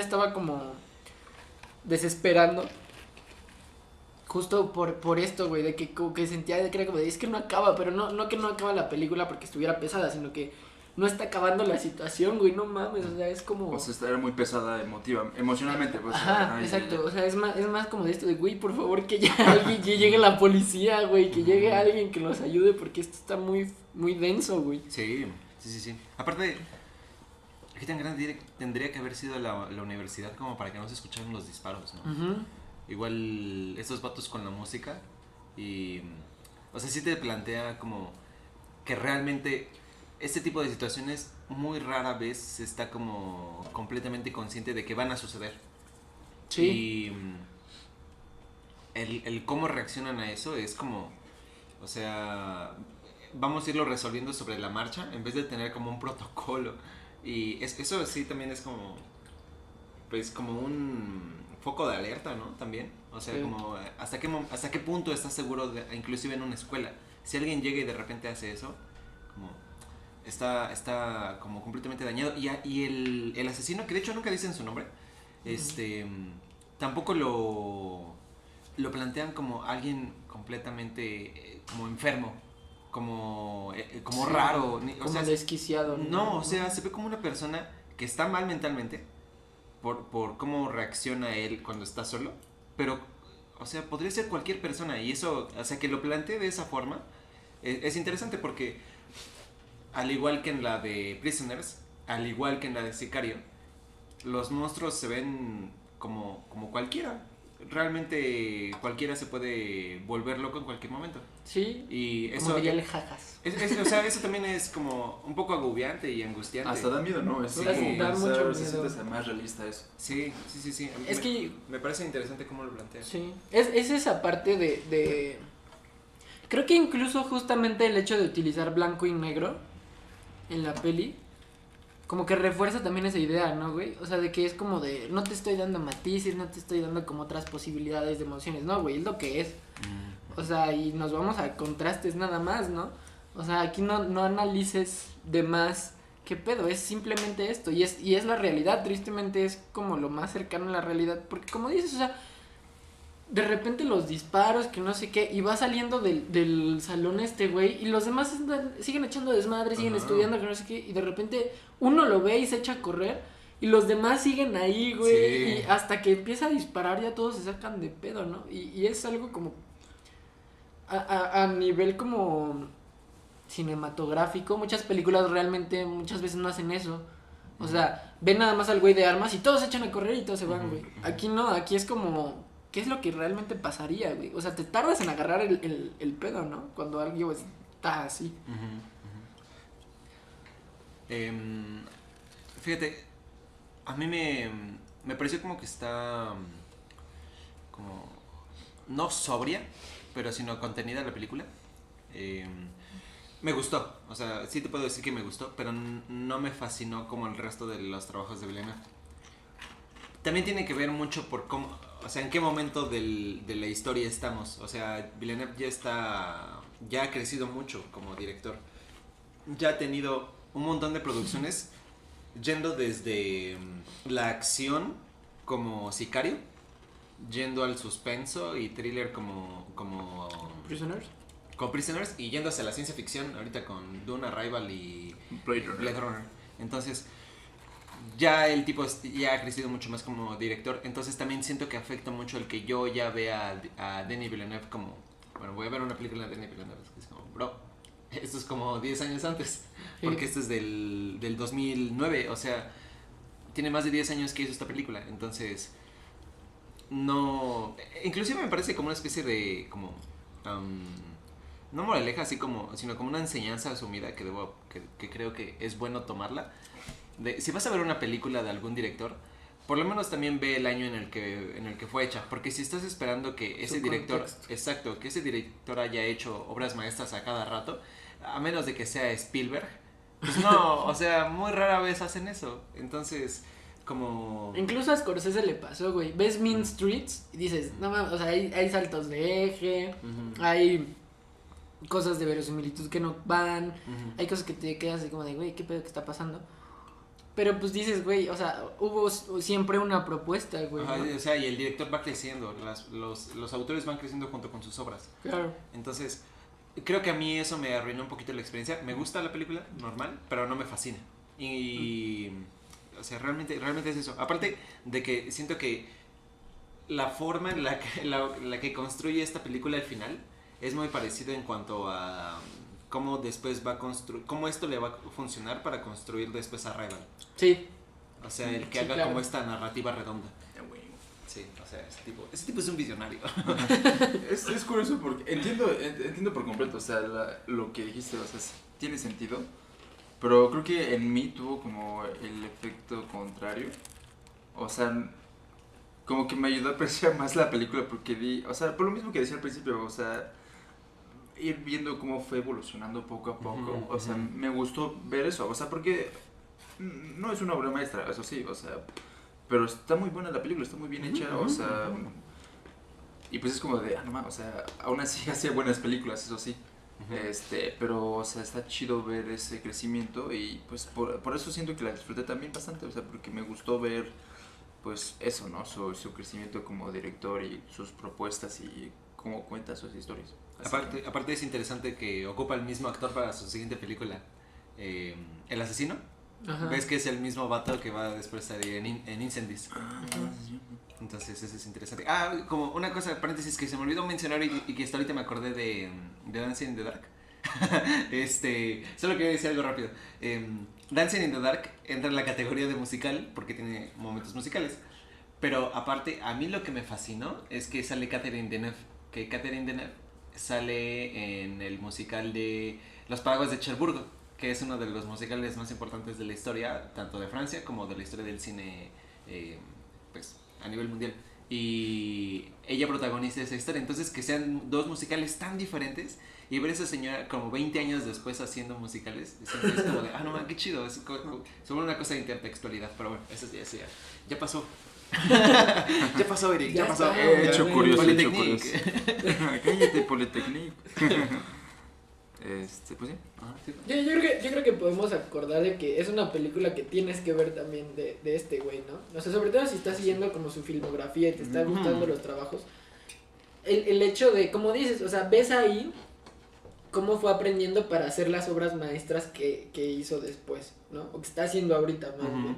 estaba como desesperando. Justo por esto, güey, de que como que sentía que era como de, es que no acaba, pero no que no acaba la película porque estuviera pesada, sino que no está acabando la situación, güey, no mames, o sea, es como... O sea, era muy pesada emocionalmente, pues. Ajá, ay, exacto, o sea, es más como de esto de, güey, por favor, que ya alguien, que llegue la policía, güey, que llegue alguien que los ayude, porque esto está muy, muy denso, güey. Sí. Aparte, ¿qué tan grande tendría que haber sido la universidad como para que no se escucharan los disparos, no? Ujú. Igual estos vatos con la música y... O sea, sí te plantea como que realmente este tipo de situaciones muy rara vez se está como completamente consciente de que van a suceder. Sí. Y el cómo reaccionan a eso es como, o sea, vamos a irlo resolviendo sobre la marcha en vez de tener como un protocolo. Y eso sí también es como, pues como un foco de alerta, ¿no? También. O sea, Sí. como hasta qué punto estás seguro, inclusive en una escuela. Si alguien llega y de repente hace eso, como está como completamente dañado. Y el asesino, que de hecho nunca dicen su nombre, tampoco lo plantean como alguien completamente como enfermo, como Sí, raro. Como desquiciado. No, o sea, se ve como una persona que está mal mentalmente por cómo reacciona él cuando está solo, pero, o sea, podría ser cualquier persona y eso, o sea, que lo plantee de esa forma es interesante porque al igual que en la de Prisoners, al igual que en la de Sicario, los monstruos se ven como cualquiera. realmente cualquiera se puede volver loco en cualquier momento. Sí, Y como eso, diría el jajas. o sea, eso también es como un poco agobiante y angustiante. Hasta da miedo, ¿no? Sí, da mucho se miedo. siente más realista eso. Sí. Es que Me parece interesante cómo lo planteas. sí, es esa parte de... Creo que incluso justamente el hecho de utilizar blanco y negro en la peli, como que refuerza también esa idea, ¿no, güey? O sea, de que es como de, no te estoy dando matices, no te estoy dando como otras posibilidades de emociones, no, güey, es lo que es. O sea, y nos vamos a contrastes nada más, ¿no? O sea, aquí no analices de más qué pedo, es simplemente esto, y es la realidad, tristemente es como lo más cercano a la realidad, porque como dices, o sea, de repente los disparos, que no sé qué, y va saliendo del salón este güey, y los demás siguen echando desmadre, siguen estudiando, que no sé qué, y de repente uno lo ve y se echa a correr, y los demás siguen ahí, güey, Sí. y hasta que empieza a disparar ya todos se sacan de pedo, ¿no? Y es algo como a nivel como cinematográfico, muchas películas realmente muchas veces no hacen eso. O sea, ven nada más al güey de armas y todos se echan a correr y todos se van, güey. Aquí no, aquí es como, ¿qué es lo que realmente pasaría, güey? O sea, te tardas en agarrar el pedo, ¿no? Cuando alguien está así. Fíjate, a mí me pareció como que está como no sobria, pero sino contenida la película. Me gustó, o sea, sí te puedo decir que me gustó, pero no me fascinó como el resto de los trabajos de Villeneuve. También tiene que ver mucho por cómo, o sea, en qué momento de la historia estamos. O sea, Villeneuve ya ha crecido mucho como director. Ya ha tenido un montón de producciones yendo desde la acción como Sicario, yendo al suspenso y thriller como Prisoners. Prisoners, y yendo hacia la ciencia ficción ahorita con Dune, Arrival y Blade Runner. Entonces ya el tipo ya ha crecido mucho más como director, entonces también siento que afecta mucho el que yo ya vea a Denis Villeneuve como, bueno, voy a ver una película de Denis Villeneuve, es como, bro, esto es como 10 años antes, porque esto es del 2009, o sea, tiene más de 10 años que hizo esta película, entonces no, inclusive me parece como una especie de como no moraleja así como, sino como una enseñanza asumida que creo que es bueno tomarla. Si vas a ver una película de algún director, por lo menos también ve el año en el que fue hecha, porque si estás esperando que ese director, contexto. exacto, que ese director haya hecho obras maestras a cada rato, a menos de que sea Spielberg, pues no, o sea, muy rara vez hacen eso. Entonces, como Incluso a Scorsese le pasó, güey. Ves Mean Streets y dices, no mames, o sea, hay saltos de eje, hay cosas de verosimilitud que no van, hay cosas que te quedas así como de, güey, ¿qué pedo que está pasando? Pero pues dices, güey, o sea, hubo siempre una propuesta, güey. ajá, ¿no? o sea, y el director va creciendo, los autores van creciendo junto con sus obras. Claro. Entonces, creo que a mí eso me arruinó un poquito la experiencia. Me gusta la película, normal, pero no me fascina. Y, o sea, realmente es eso. Aparte de que siento que la forma en la que construye esta película al final es muy parecido en cuanto a cómo después va a construir, cómo esto le va a funcionar para construir después a Rival. Sí. O sea, el que Sí, haga claro. como esta narrativa redonda. Sí, o sea, ese tipo es un visionario. Es curioso porque entiendo por completo, o sea, lo que dijiste, o sea, tiene sentido, pero creo que en mí tuvo como el efecto contrario, o sea, como que me ayudó a apreciar más la película porque o sea, por lo mismo que decía al principio, o sea, ir viendo cómo fue evolucionando poco a poco, o sea, me gustó ver eso, o sea, porque no es una obra maestra, eso sí, o sea, pero está muy buena la película, está muy bien hecha, o sea, y pues es como de, no mames, o sea, aún así hacía buenas películas, eso sí, pero, o sea, está chido ver ese crecimiento y pues por eso siento que la disfruté también bastante, o sea, porque me gustó ver, pues eso, ¿no? Su crecimiento como director y sus propuestas y cómo cuenta sus historias. Así Aparte es interesante que ocupa el mismo actor para su siguiente película, El Asesino. Ajá. Ves que es el mismo vato que va después a salir en Incendies. Ajá. Entonces eso es interesante. Como una cosa, paréntesis, que se me olvidó mencionar y que hasta ahorita me acordé de Dancing in the Dark. Solo quería decir algo rápido. Dancing in the Dark entra en la categoría de musical porque tiene momentos musicales. Pero aparte, a mí lo que me fascinó es que sale Catherine Deneuve. Que Catherine Deneuve sale en el musical de Los Pagos de Cherburgo, que es uno de los musicales más importantes de la historia, tanto de Francia como de la historia del cine, pues, a nivel mundial. Y ella protagoniza esa historia. Entonces, que sean dos musicales tan diferentes y ver a esa señora como 20 años después haciendo musicales, es como de, no man, qué chido. Es sobre una cosa de intertextualidad, pero bueno, eso ya pasó. Ya pasó, Eric, ya pasó. Hecho curioso, hecho Polytechnic. curioso. Cállate, Polytechnic. Pues sí. Ajá, sí. Yo creo que podemos acordar de que es una película que tienes que ver también de este güey, ¿no? O sea, sobre todo si estás siguiendo como su filmografía y te están gustando los trabajos. El hecho de, como dices, o sea, ves ahí cómo fue aprendiendo para hacer las obras maestras que hizo después, ¿no? O que está haciendo ahorita, más bien.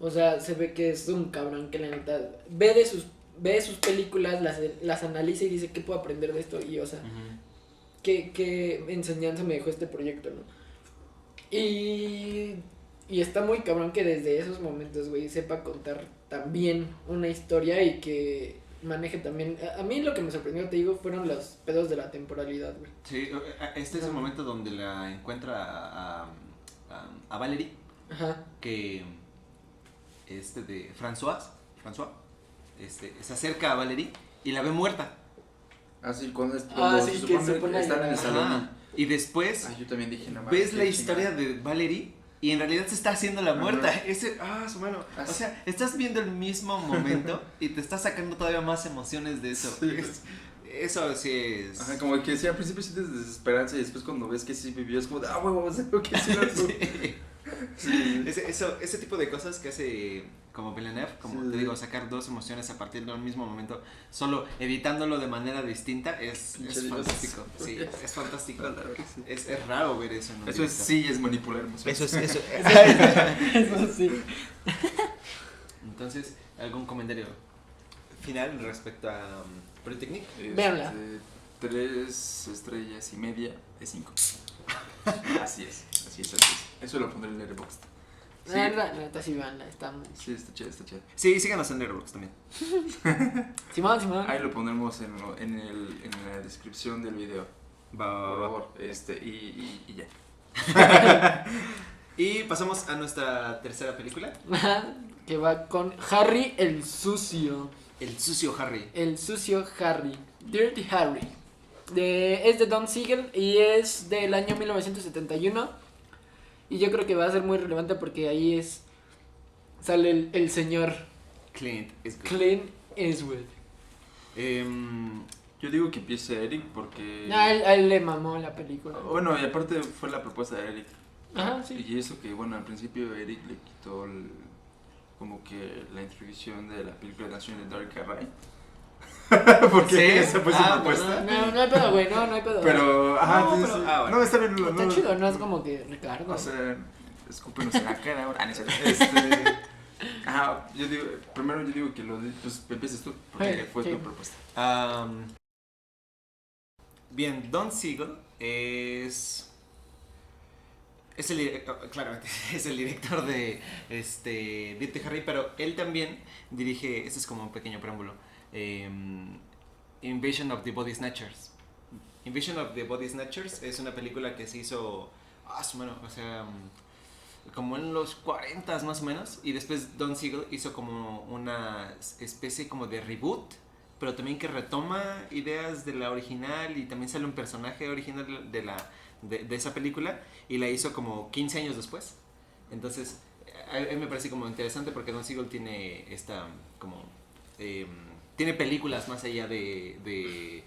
O sea, se ve que es un cabrón que la neta ve sus películas, las analiza y dice, ¿qué puedo aprender de esto? Y, o sea, ¿qué enseñanza me dejó este proyecto, no? Y está muy cabrón que desde esos momentos, güey, sepa contar también una historia y que maneje también. A mí lo que me sorprendió, te digo, fueron los pedos de la temporalidad, güey. Sí, este es el momento donde la encuentra a Valerie, Ajá. que de François, se acerca a Valerie y la ve muerta. Así, cuando sí, se que supone se pone a están en el llorar. salón. Ajá. Y después Yo también dije, no mames, ves qué la chingada. historia de Valerie y en realidad se está haciendo la muerta. Ajá. Su mano. Así. O sea, estás viendo el mismo momento y te está sacando todavía más emociones de eso. Sí. Eso sí es. Ajá, como que sí, al principio sientes desesperanza y después cuando ves que sí vivió es como de, huevo, o sea, que sí lo hizo. Sí. Ese tipo de cosas que hace como Villeneuve, como Sí. te digo, sacar dos emociones a partir de un mismo momento, solo editándolo de manera distinta, es Pinche Dios. fantástico. Sí, es fantástico. Claro que sí. Es raro ver eso en un Eso director. es manipular emociones. Eso sí. Entonces, ¿algún comentario final respecto a Polytechnic? Véanla. 3 estrellas y media de 5. Así es. Eso lo pondré en Letterboxd. Sí. La neta sí, veanla, está muy... Sí, está chido, está chido. Sí, síganos en Letterboxd también. Simón. Ahí lo pondremos en la descripción del video. Por favor. Y ya. Y pasamos a nuestra tercera película, Que va con Harry el sucio. El sucio Harry. El sucio Harry. Dirty Harry. Es de Don Siegel y es del año 1971. Y yo creo que va a ser muy relevante porque ahí sale el señor Clint Eastwood. Clint Eastwood. Yo digo que empiece Eric porque... A él le mamó la película. Bueno, y aparte fue la propuesta de Eric. Ajá, sí. Y eso que, bueno, al principio Eric le quitó como que la introducción de la película de Nación de Dark Array. Porque ¿Sí? esa fue su Ah, propuesta. No hay pedo, güey, no hay pedo. Pero, No, sí, pero- sí. bueno. No, está bien. Está chido, no es como que Ricardo. O sea, escúpenos en la cara ahora. No es cierto. Primero yo digo que pues empieces tú, porque fue Sí. tu propuesta. Bien, Don Siegel claramente es el director de Dirty Harry, pero él también dirige, este es como un pequeño preámbulo, Invasion of the Body Snatchers. Invasion of the Body Snatchers es una película que se hizo, como en los 40 más o menos, y después Don Siegel hizo como una especie como de reboot, pero también que retoma ideas de la original y también sale un personaje original de esa película y la hizo como 15 años después. Entonces, a mí me parece como interesante porque Don Siegel tiene tiene películas más allá de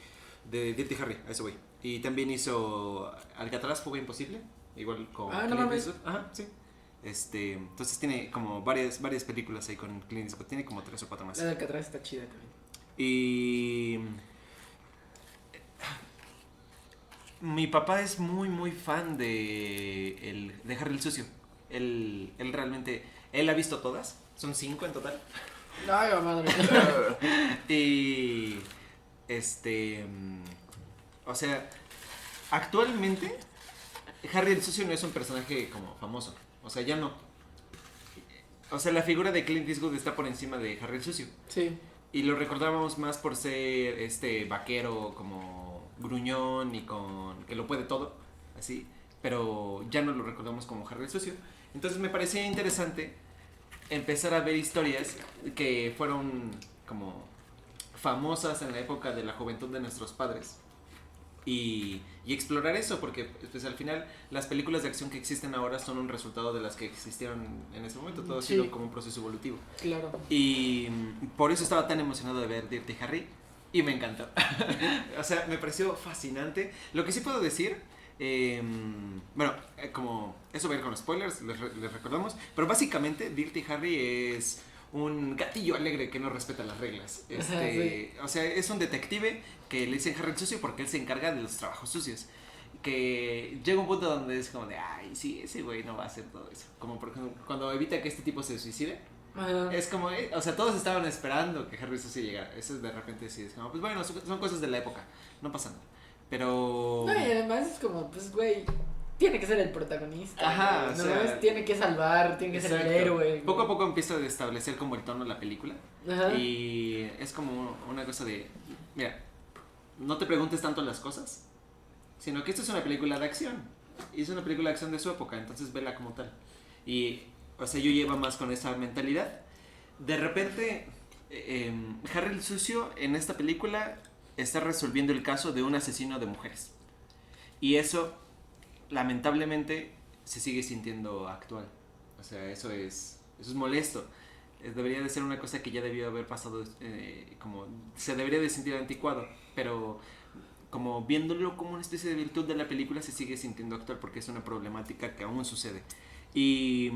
Dirty Harry, a eso voy. Y también hizo Alcatraz, Fuga Imposible, igual con No Clint mames. Eastwood. Ajá, sí. Entonces tiene como varias películas ahí con Clint Eastwood, tiene como 3 o 4 más. La de Alcatraz está chida también. Y mi papá es muy muy fan de Harry el Sucio. Él realmente, él ha visto todas, son 5 en total. Ay, madre. Y o sea, actualmente Harry el Sucio no es un personaje como famoso, o sea, ya no. o sea, la figura de Clint Eastwood está por encima de Harry el Sucio. Sí. Y lo recordábamos más por ser este vaquero como gruñón y con que lo puede todo, así. Pero ya no lo recordamos como Harry el Sucio. Entonces me parecía interesante empezar a ver historias que fueron como famosas en la época de la juventud de nuestros padres. Y explorar eso, porque pues, al final las películas de acción que existen ahora son un resultado de las que existieron en ese momento. Todo ha sido como un proceso evolutivo. Claro. Y por eso estaba tan emocionado de ver Dirty Harry. Y me encantó. O sea, me pareció fascinante. Lo que sí puedo decir, bueno, como eso va a ir con spoilers, les recordamos. Pero básicamente Dirty Harry es un gatillo alegre que no respeta las reglas. Sí. O sea, es un detective que le dicen Harry el Sucio porque él se encarga de los trabajos sucios. Que llega un punto donde es como de, ay, sí, ese güey no va a hacer todo eso. Como por ejemplo, cuando evita que este tipo se suicide. Ajá. Es como, o sea, todos estaban esperando que Harry el Sucio llegara. Eso de repente sí es como, pues bueno, son cosas de la época, no pasa nada. Pero... No, y además es como, pues, güey, tiene que ser el protagonista. Ajá, ¿no? o sea, Tiene que salvar, tiene que ser el exacto. héroe. Poco a poco empieza a establecer como el tono de la película. Ajá. Y es como una cosa de, mira, no te preguntes tanto las cosas, sino que esta es una película de acción. Y es una película de acción de su época, entonces vela como tal. Y, o sea, yo llevo más con esa mentalidad. De repente, Harry el Sucio en esta película está resolviendo el caso de un asesino de mujeres. Y eso, lamentablemente, se sigue sintiendo actual. O sea, eso es molesto. Debería de ser una cosa que ya debió haber pasado, como se debería de sentir anticuado, pero como viéndolo como una especie de virtud de la película se sigue sintiendo actual porque es una problemática que aún sucede. Y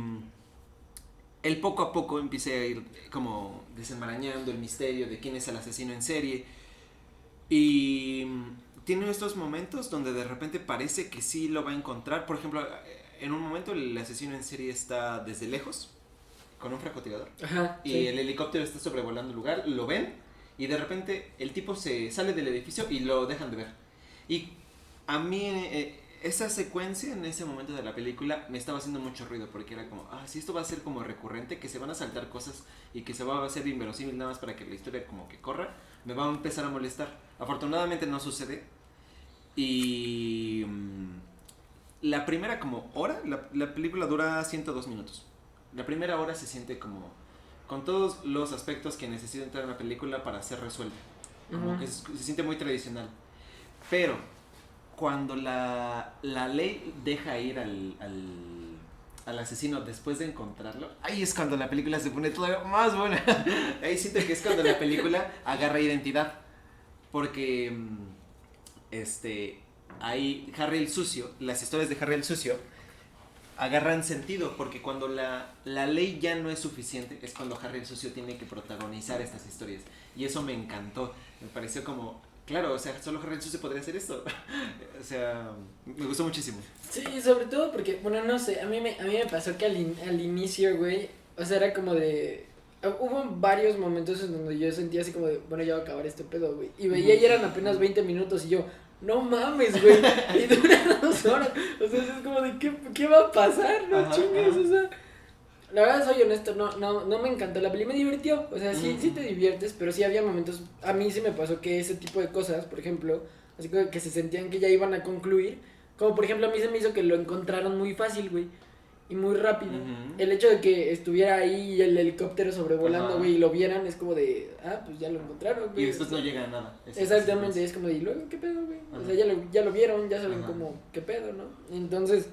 él poco a poco empieza a ir como desenmarañando el misterio de quién es el asesino en serie. Y tiene estos momentos donde de repente parece que sí lo va a encontrar. Por ejemplo, en un momento el asesino en serie está desde lejos con un francotirador. Ajá, Y sí. el helicóptero está sobrevolando el lugar, lo ven y de repente el tipo se sale del edificio y lo dejan de ver. Y a mí esa secuencia en ese momento de la película me estaba haciendo mucho ruido porque era como, si esto va a ser como recurrente, que se van a saltar cosas y que se va a hacer inverosímil nada más para que la historia como que corra, me va a empezar a molestar. Afortunadamente no sucede. Y la primera como hora, la película dura 102 minutos. La primera hora se siente como con todos los aspectos que necesita entrar en una película para ser resuelta. Como que se siente muy tradicional. Pero cuando la ley deja ir al asesino después de encontrarlo, ahí es cuando la película se pone todavía más buena. Ahí siento que es cuando la película agarra identidad. Porque ahí Harry el Sucio, las historias de Harry el Sucio agarran sentido, porque cuando la ley ya no es suficiente, es cuando Harry el Sucio tiene que protagonizar estas historias. Y eso me encantó, me pareció como, claro, o sea, solo Harry el Sucio podría hacer esto. O sea, me gustó muchísimo. Sí, sobre todo porque, bueno, no sé, a mí me pasó que al inicio, güey, o sea, era como de... Hubo varios momentos en donde yo sentía así como de, bueno, ya va a acabar este pedo, güey. Y veía y eran apenas 20 minutos y yo, no mames, güey. Y dura 2 horas. O sea, es como de, ¿qué va a pasar? No Ajá, chingues, ajá. o sea. La verdad, soy honesto, no me encantó. La peli me divirtió. O sea, sí te diviertes, pero sí había momentos. A mí sí me pasó que ese tipo de cosas, por ejemplo, así que se sentían que ya iban a concluir. Como por ejemplo, a mí se me hizo que lo encontraron muy fácil, güey. Y muy rápido. El hecho de que estuviera ahí y el helicóptero sobrevolando, güey, y lo vieran, es como de, pues ya lo encontraron, güey. Y después no llega a nada. Exactamente, es como de, ¿y luego qué pedo, güey? O sea, ya lo vieron, ya saben como qué pedo, ¿no? Entonces,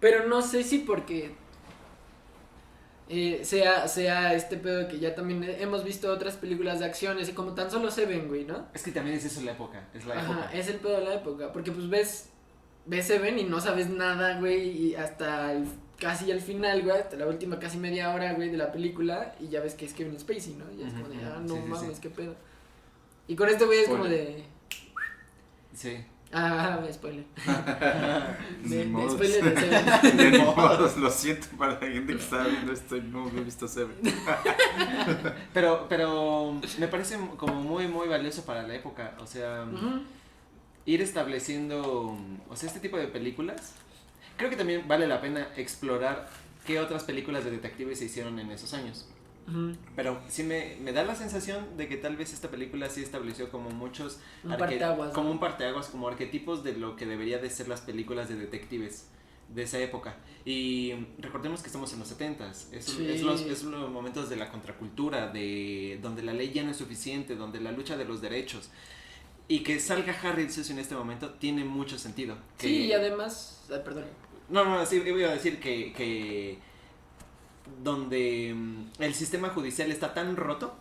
pero no sé si porque sea este pedo de que ya también hemos visto otras películas de acción, y como tan solo se ven, güey, ¿no? Es que también es eso la época, es la época. Es el pedo de la época, porque pues ves Seven y no sabes nada, güey, y hasta casi al final, güey, hasta la última casi media hora, güey, de la película, y ya ves que es Kevin Spacey, ¿no? Y es como de, no Sí, sí, mames, sí. qué pedo. Y con este güey es como de... Sí. Me spoiler. Ni modos. Spoiler de Seven. Ni modos, lo siento para la gente que está viendo esto y no he visto Seven. Pero me parece como muy, muy valioso para la época. O sea, ir estableciendo, o sea, este tipo de películas. Creo que también vale la pena explorar qué otras películas de detectives se hicieron en esos años. Ujú. Pero sí me da la sensación de que tal vez esta película sí estableció como muchos Un parteaguas, como ¿no? un parteaguas, como arquetipos de lo que debería de ser las películas de detectives de esa época. Y recordemos que estamos en los 70s, Sí. es los momentos de la contracultura, de donde la ley ya no es suficiente, donde la lucha de los derechos. Y que salga Harry el Sucio en este momento tiene mucho sentido. Sí, y además, perdón. No, sí, iba a decir que donde el sistema judicial está tan roto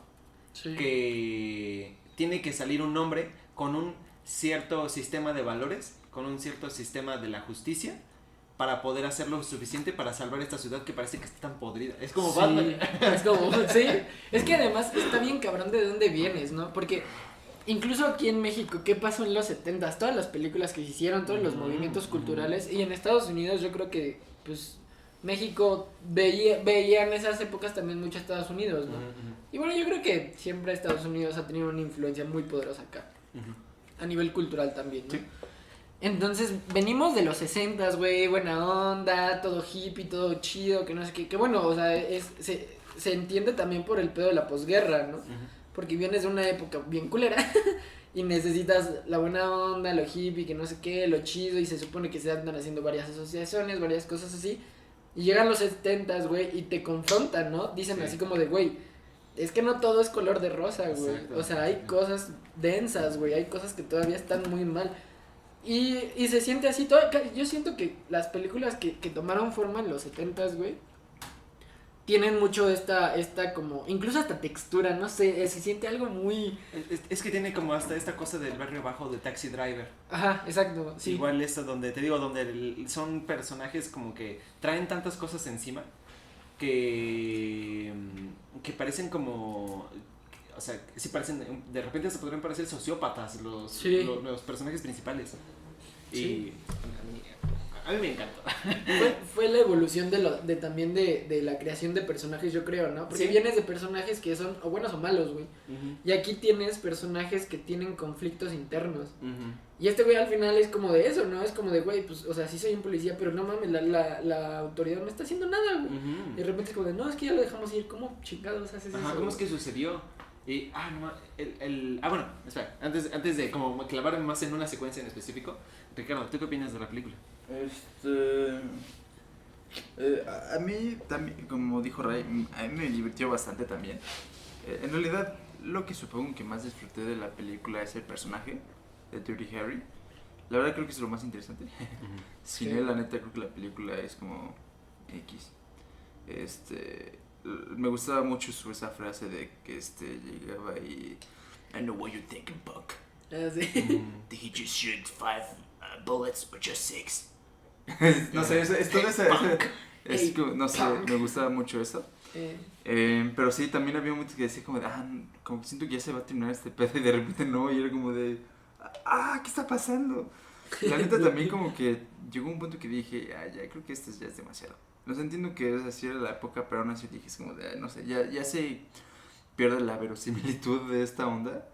Sí. que tiene que salir un hombre con un cierto sistema de valores, con un cierto sistema de la justicia, para poder hacer lo suficiente para salvar esta ciudad que parece que está tan podrida. Es como Sí, Batman. es como, sí, es que además está bien cabrón de dónde vienes, ¿no? Porque incluso aquí en México, ¿qué pasó en los 70s? Todas las películas que se hicieron, todos los movimientos culturales, y en Estados Unidos yo creo que, pues, México veía en esas épocas también mucho a Estados Unidos, ¿no? Y bueno, yo creo que siempre Estados Unidos ha tenido una influencia muy poderosa acá, a nivel cultural también, ¿no? Sí. Entonces, venimos de los 60s, güey, buena onda, todo hippie, todo chido, que no sé qué, que bueno, o sea, se entiende también por el pedo de la posguerra, ¿no? Porque vienes de una época bien culera y necesitas la buena onda, lo hippie, que no sé qué, lo chido, y se supone que se andan haciendo varias asociaciones, varias cosas así, y llegan los 70s, güey, y te confrontan, ¿no? Dicen Sí. así como de, güey, es que no todo es color de rosa, güey. Exacto, O sea, hay exacto. cosas densas, güey, hay cosas que todavía están muy mal. Y se siente así, yo siento que las películas que tomaron forma en los 70s, güey, tienen mucho esta como, incluso hasta textura, no sé, se siente algo muy... Es que tiene como hasta esta cosa del barrio bajo de Taxi Driver. Ajá, exacto, sí. Igual esto donde, te digo, donde son personajes como que traen tantas cosas encima que parecen como... O sea, sí parecen, de repente se podrían parecer sociópatas Sí. los personajes principales. Sí. Y a mí me encantó. Fue la evolución de también de la creación de personajes, yo creo, ¿no? Porque Sí. vienes de personajes que son o buenos o malos, güey. Y aquí tienes personajes que tienen conflictos internos. Y este güey al final es como de eso, ¿no? Es como de, güey, pues, o sea, sí soy un policía, pero no mames, la autoridad no está haciendo nada, güey. Y de repente es como de, no, es que ya lo dejamos ir, ¿cómo chingados haces Ajá, eso? ¿cómo es que sucedió? Y, no, bueno, espera, antes de como clavarme más en una secuencia en específico, Ricardo, ¿tú qué opinas de la película? A mí también, como dijo Ray, a mí me divirtió bastante también. En realidad, lo que supongo que más disfruté de la película es el personaje de Dirty Harry. La verdad creo que es lo más interesante. Sin Sí. él, la neta, creo que la película es como X. Me gustaba mucho esa frase de que llegaba y... I know what you're thinking, punk. Así. Did he just shoot 5 bullets or just 6? No sé, es todo ese... Es Hey, como, no sé, punk. me gustaba mucho eso. Pero sí, también había momentos que decía como de, como que siento que ya se va a terminar este pedo y de repente no, y era como de, ¿qué está pasando? La neta también como que llegó un punto que dije, ya creo que esto ya es demasiado. No sé, entiendo que es así era la época, pero aún así dije, es como de, no sé, ya se pierde la verosimilitud de esta onda.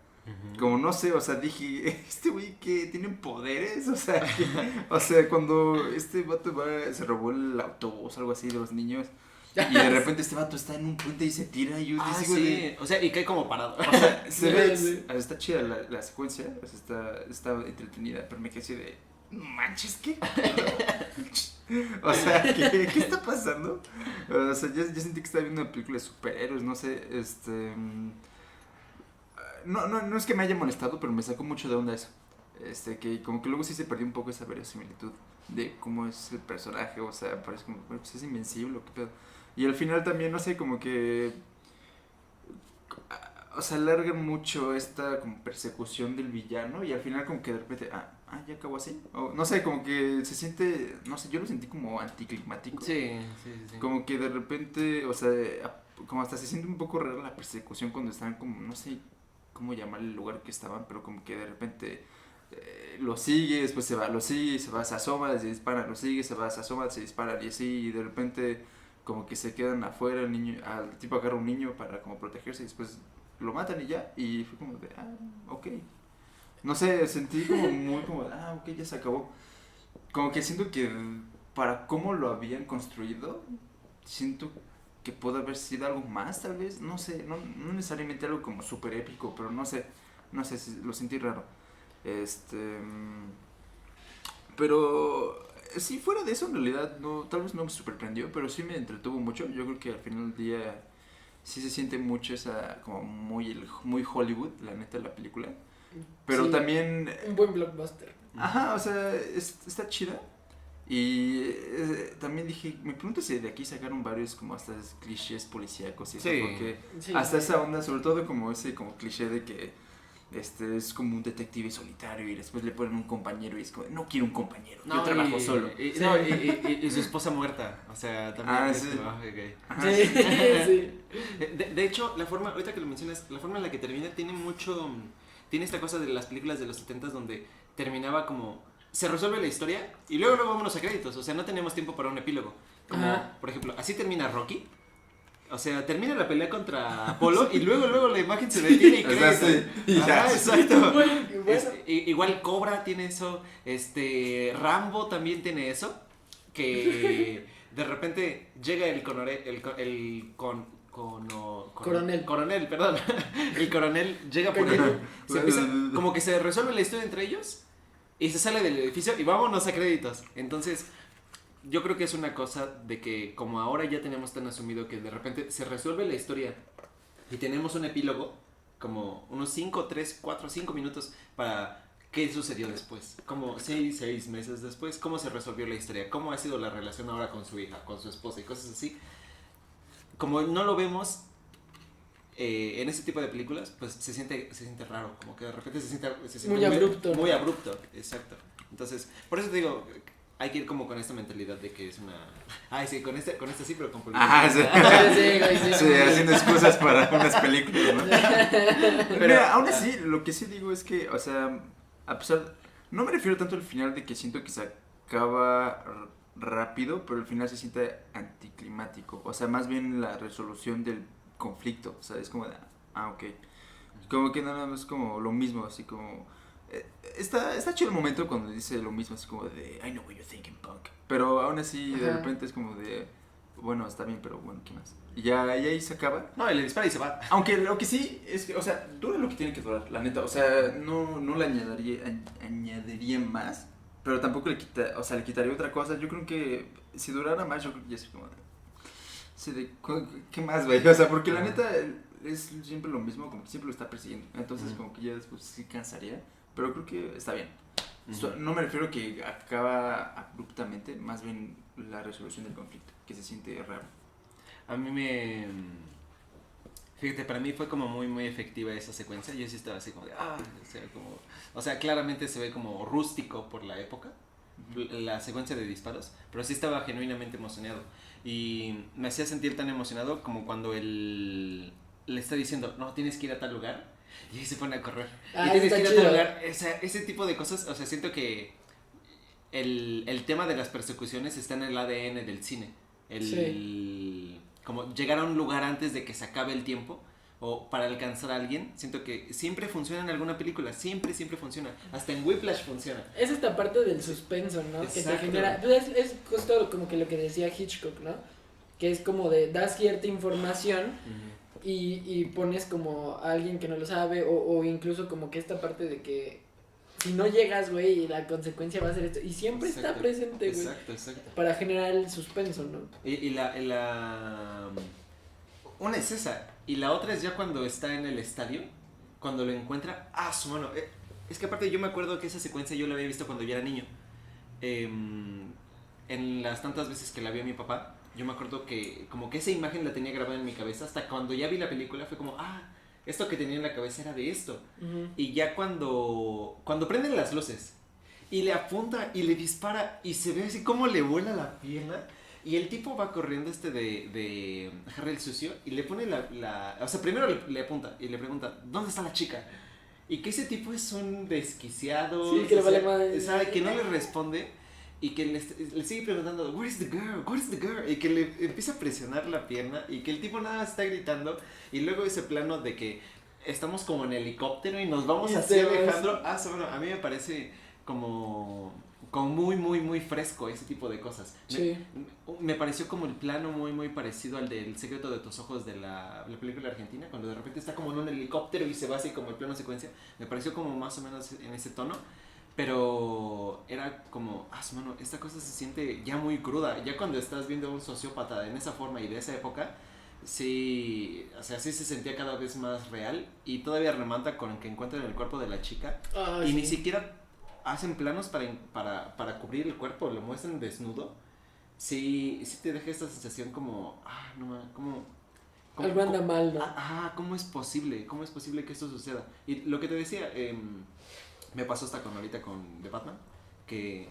Como no sé, o sea, dije, este güey que tiene poderes, o sea, cuando este vato se robó el autobús, algo así de los niños, y de repente este vato está en un puente y se tira, y yo digo, Sí, o sea, y cae como parado. o sea, se ve, Sí. está chida la secuencia, o sea, está entretenida, pero me quedé así de, no manches, ¿qué? O sea, ¿qué está pasando? O sea, yo sentí que estaba viendo una película de superhéroes, no sé, no es que me haya molestado, pero me sacó mucho de onda eso. Que como que luego sí se perdió un poco esa verosimilitud de cómo es el personaje, o sea, parece como, bueno, pues es invencible, ¿qué pedo? Y al final también, no sé, como que... O sea, alargan mucho esta como persecución del villano y al final como que de repente, ya acabó así. O, no sé, como que se siente, no sé, yo lo sentí como anticlimático. Sí. Como que de repente, o sea, como hasta se siente un poco rara la persecución cuando están como, no sé cómo llamar el lugar que estaban, pero como que de repente lo sigue, después se va, lo sigue, se va, se asoma, se dispara, lo sigue, se va, se asoma, se dispara y así, y de repente como que se quedan afuera, el niño, al tipo agarra un niño para como protegerse y después lo matan y ya, y fue como de, ok. No sé, sentí como muy como, ok, ya se acabó. Como que siento que para cómo lo habían construido, siento que pudo haber sido algo más, tal vez, no sé, no necesariamente algo como súper épico, pero no sé, lo sentí raro. Pero si fuera de eso, en realidad, no, tal vez no me sorprendió, pero sí me entretuvo mucho. Yo creo que al final del día sí se siente mucho esa, como muy Hollywood, la neta, la película. Pero Sí, también, un buen blockbuster. ajá, o sea, está chida. Y también dije, me pregunto si de aquí sacaron varios como hasta clichés policíacos y eso, Sí. porque Sí, hasta sí. esa onda, sobre todo como ese como cliché de que es como un detective solitario y después le ponen un compañero y es como, no quiero un compañero, yo trabajo solo. Y, Sí. no, y su esposa muerta, o sea, también Ah, es sí. como, ok. Ajá, Sí, sí. De hecho, la forma, ahorita que lo mencionas, la forma en la que termina tiene esta cosa de las películas de los 70s donde terminaba como, se resuelve la historia y luego vámonos a créditos, o sea, no tenemos tiempo para un epílogo. Como, Ajá. por ejemplo, así termina Rocky. O sea, termina la pelea contra Apolo y luego la imagen se detiene y o sea, créditos. sí, y ya. Ajá, exacto. Bueno, Igual Cobra tiene eso, Rambo también tiene eso, que de repente llega el coronel, perdón, el coronel llega por él, como que se resuelve la historia entre ellos y se sale del edificio y vámonos a créditos. Entonces, yo creo que es una cosa de que como ahora ya tenemos tan asumido que de repente se resuelve la historia y tenemos un epílogo, como unos 5, 3, 4, 5 minutos para qué sucedió después, como 6 meses después, cómo se resolvió la historia, cómo ha sido la relación ahora con su hija, con su esposa y cosas así. Como no lo vemos en ese tipo de películas, pues se siente raro, como que de repente se siente Muy abrupto, ¿no? Muy abrupto, exacto. Entonces, por eso te digo, hay que ir como con esta mentalidad de que es una... Ay, sí, con esta sí, pero con Ajá, sí. Sí, güey, sí. Sí, haciendo excusas para unas películas, ¿no? Pero- Mira, aún así, lo que sí digo es que, o sea, a pesar, no me refiero tanto al final de que siento que se acaba rápido, pero el final se siente anticlimático, o sea, más bien la resolución del conflicto, o sea, es como de, ok, como que nada más como lo mismo, así como, está chido el momento cuando dice lo mismo, así como de, I know what you're thinking, punk, pero aún así, de Ajá. repente es como de, bueno, está bien, pero bueno, ¿qué más? Y ahí se acaba. No, y le dispara y se va. Aunque lo que sí es que, o sea, dura lo que tiene que durar, la neta. O sea, no le añadiría más, pero tampoco le quitaría otra cosa. Yo creo que si durara más, yo creo que ya sería como sí, ¿qué más, güey? O sea, porque la neta es siempre lo mismo, como que siempre lo está persiguiendo. Entonces, como que ya después sí cansaría, pero creo que está bien. No me refiero a que acaba abruptamente, más bien la resolución del conflicto, que se siente raro. A mí Fíjate, para mí fue como muy efectiva esa secuencia. Yo sí estaba así como de, o sea, claramente se ve como rústico por la época, la secuencia de disparos, pero sí estaba genuinamente emocionado. Y me hacía sentir tan emocionado como cuando él le está diciendo, no, tienes que ir a tal lugar, y ahí se pone a correr. Ah, Y tienes que ir está a tal chido. lugar. O sea, ese tipo de cosas, o sea, siento que el tema de las persecuciones está en el ADN del cine. Como llegar a un lugar antes de que se acabe el tiempo o para alcanzar a alguien, siento que siempre funciona en alguna película, siempre funciona. Hasta en Whiplash funciona. Es esta parte del suspenso, ¿no? Que te Exacto. genera. Pues es justo como que lo que decía Hitchcock, ¿no? Que es como de das cierta información y pones como a alguien que no lo sabe o incluso como que esta parte de que si no llegas, güey, y la consecuencia va a ser esto. Y siempre está presente, güey. Exacto. Para generar el suspenso, ¿no? Y una es esa. Y la otra es ya cuando está en el estadio, cuando lo encuentra. Ah, su mano. Es que aparte yo me acuerdo que esa secuencia yo la había visto cuando yo era niño. En las tantas veces que la vio mi papá, yo me acuerdo que como que esa imagen la tenía grabada en mi cabeza. Hasta cuando ya vi la película fue como, esto que tenía en la cabeza era de esto. Y ya cuando prenden las luces y le apunta y le dispara y se ve así como le vuela la pierna y el tipo va corriendo de Harry el sucio y le pone o sea, primero le apunta y le pregunta, ¿dónde está la chica? Y que ese tipo es un desquiciado, Sí, que le vale madre. o sea, que no le responde y que le sigue preguntando, where's the girl? Y que le empieza a presionar la pierna y que el tipo nada más está gritando y luego ese plano de que estamos como en helicóptero y nos vamos hacia Alejandro. Bueno, a mí me parece como muy fresco ese tipo de cosas. Sí. me pareció como el plano muy parecido al del Secreto de tus ojos de la película argentina, cuando de repente está como en un helicóptero y se va así como el plano secuencia. Me pareció como más o menos en ese tono, pero era como, mano, esta cosa se siente ya muy cruda. Ya cuando estás viendo a un sociópata en esa forma y de esa época, sí, o sea, sí se sentía cada vez más real, y todavía remata con que encuentran el cuerpo de la chica y ni siquiera hacen planos para cubrir el cuerpo, lo muestran desnudo. Sí, sí te deja esta sensación como, no, como algo anda mal, ¿no? ¿cómo es posible? ¿Cómo es posible que esto suceda? Y lo que te decía, me pasó hasta ahorita con The Batman, que,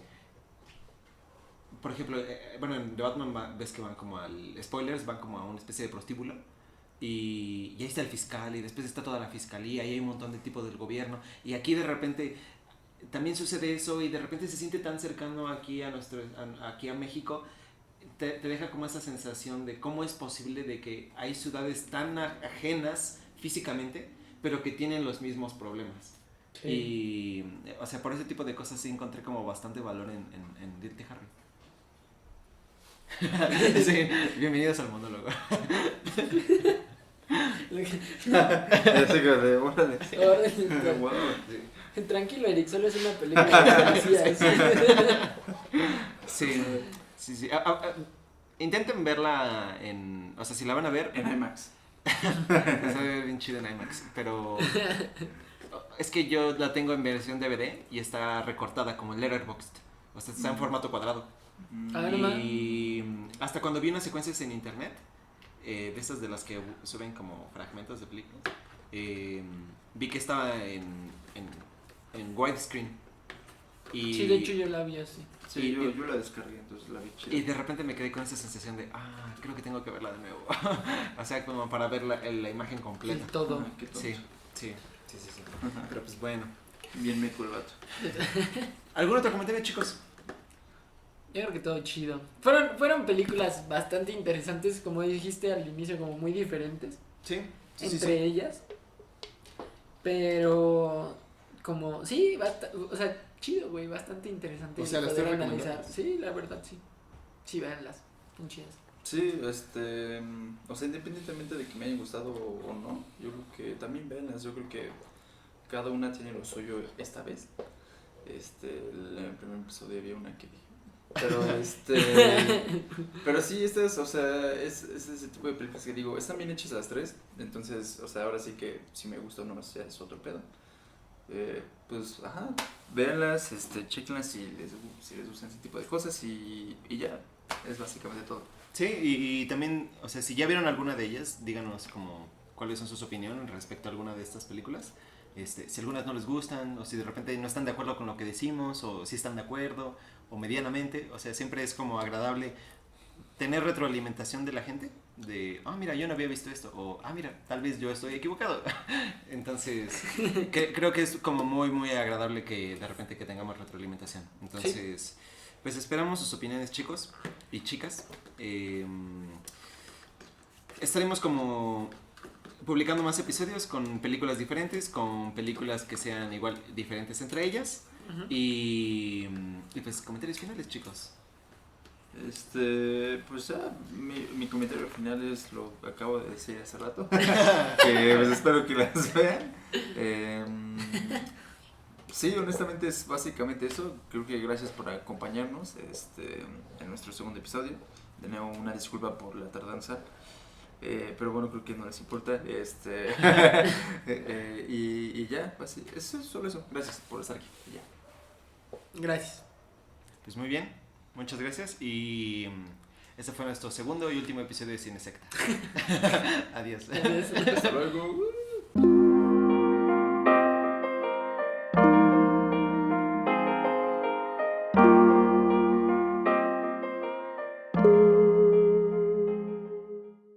por ejemplo, bueno, en The Batman ves que van como spoilers, van como a una especie de prostíbulo, y ahí está el fiscal, y después está toda la fiscalía, y hay un montón de tipos del gobierno, y aquí de repente también sucede eso, y de repente se siente tan cercano aquí aquí a México. Te deja como esa sensación de cómo es posible de que hay ciudades tan ajenas físicamente, pero que tienen los mismos problemas. Sí. Y, o sea, por ese tipo de cosas sí encontré como bastante valor en Dirty Harry. Sí, bienvenidos al monólogo. Tranquilo, Eric, solo es una película de policías. Sí. Intenten verla o sea, si la van a ver en IMAX. Se ve bien chido en IMAX, pero es que yo la tengo en versión DVD y está recortada como en Letterboxd, o sea, está en formato cuadrado. Y hasta cuando vi unas secuencias en internet, de esas de las que suben como fragmentos de películas, vi que estaba en widescreen. Sí, de hecho yo la vi así. Sí, yo la descargué, entonces la vi chida. Y de repente me quedé con esa sensación de, creo que tengo que verla de nuevo. O sea, como para ver la imagen completa. El todo. Sí. Pero pues bueno. Bien me vato. ¿Algún otro comentario, chicos? Yo creo que todo chido. Fueron películas bastante interesantes, como dijiste al inicio, como muy diferentes. Sí. Entre ellas. Pero como, sí, o sea, chido, güey, bastante interesante. O sea, las poder estoy analizar. Sí, la verdad, sí. Sí, véanlas, son chidas. Sí, o sea, independientemente de que me hayan gustado o no, yo creo que también véanlas. Yo creo que cada una tiene lo suyo esta vez. En el primer episodio había una que dije. Pero sí, o sea, es ese tipo de películas que digo, están bien hechas las tres. Entonces, o sea, ahora sí que si me gusta o no, ya es otro pedo. Pues, véanlas, chequenlas si les gustan ese tipo de cosas y ya, es básicamente todo. Sí, y también, o sea, si ya vieron alguna de ellas, díganos como cuáles son sus opiniones respecto a alguna de estas películas. Si algunas no les gustan, o si de repente no están de acuerdo con lo que decimos, o si están de acuerdo, o medianamente. O sea, siempre es como agradable tener retroalimentación de la gente, de, mira, yo no había visto esto, o, mira, tal vez yo estoy equivocado. Entonces, creo que es como muy agradable que de repente que tengamos retroalimentación. Entonces, pues esperamos sus opiniones, chicos y chicas. Estaremos como publicando más episodios con películas diferentes, con películas que sean igual diferentes entre ellas. Uh-huh. Y pues comentarios finales, chicos. Pues ya, mi comentario final es lo que acabo de decir hace rato. Que pues espero que las vean. Sí, honestamente es básicamente eso. Creo que gracias por acompañarnos en nuestro segundo episodio. De nuevo, una disculpa por la tardanza. Pero bueno, creo que no les importa. Y ya, pues, eso es solo eso. Gracias por estar aquí. Ya. Gracias. Pues muy bien, muchas gracias. Y este fue nuestro segundo y último episodio de Cine Secta. Adiós. Adiós. Hasta luego.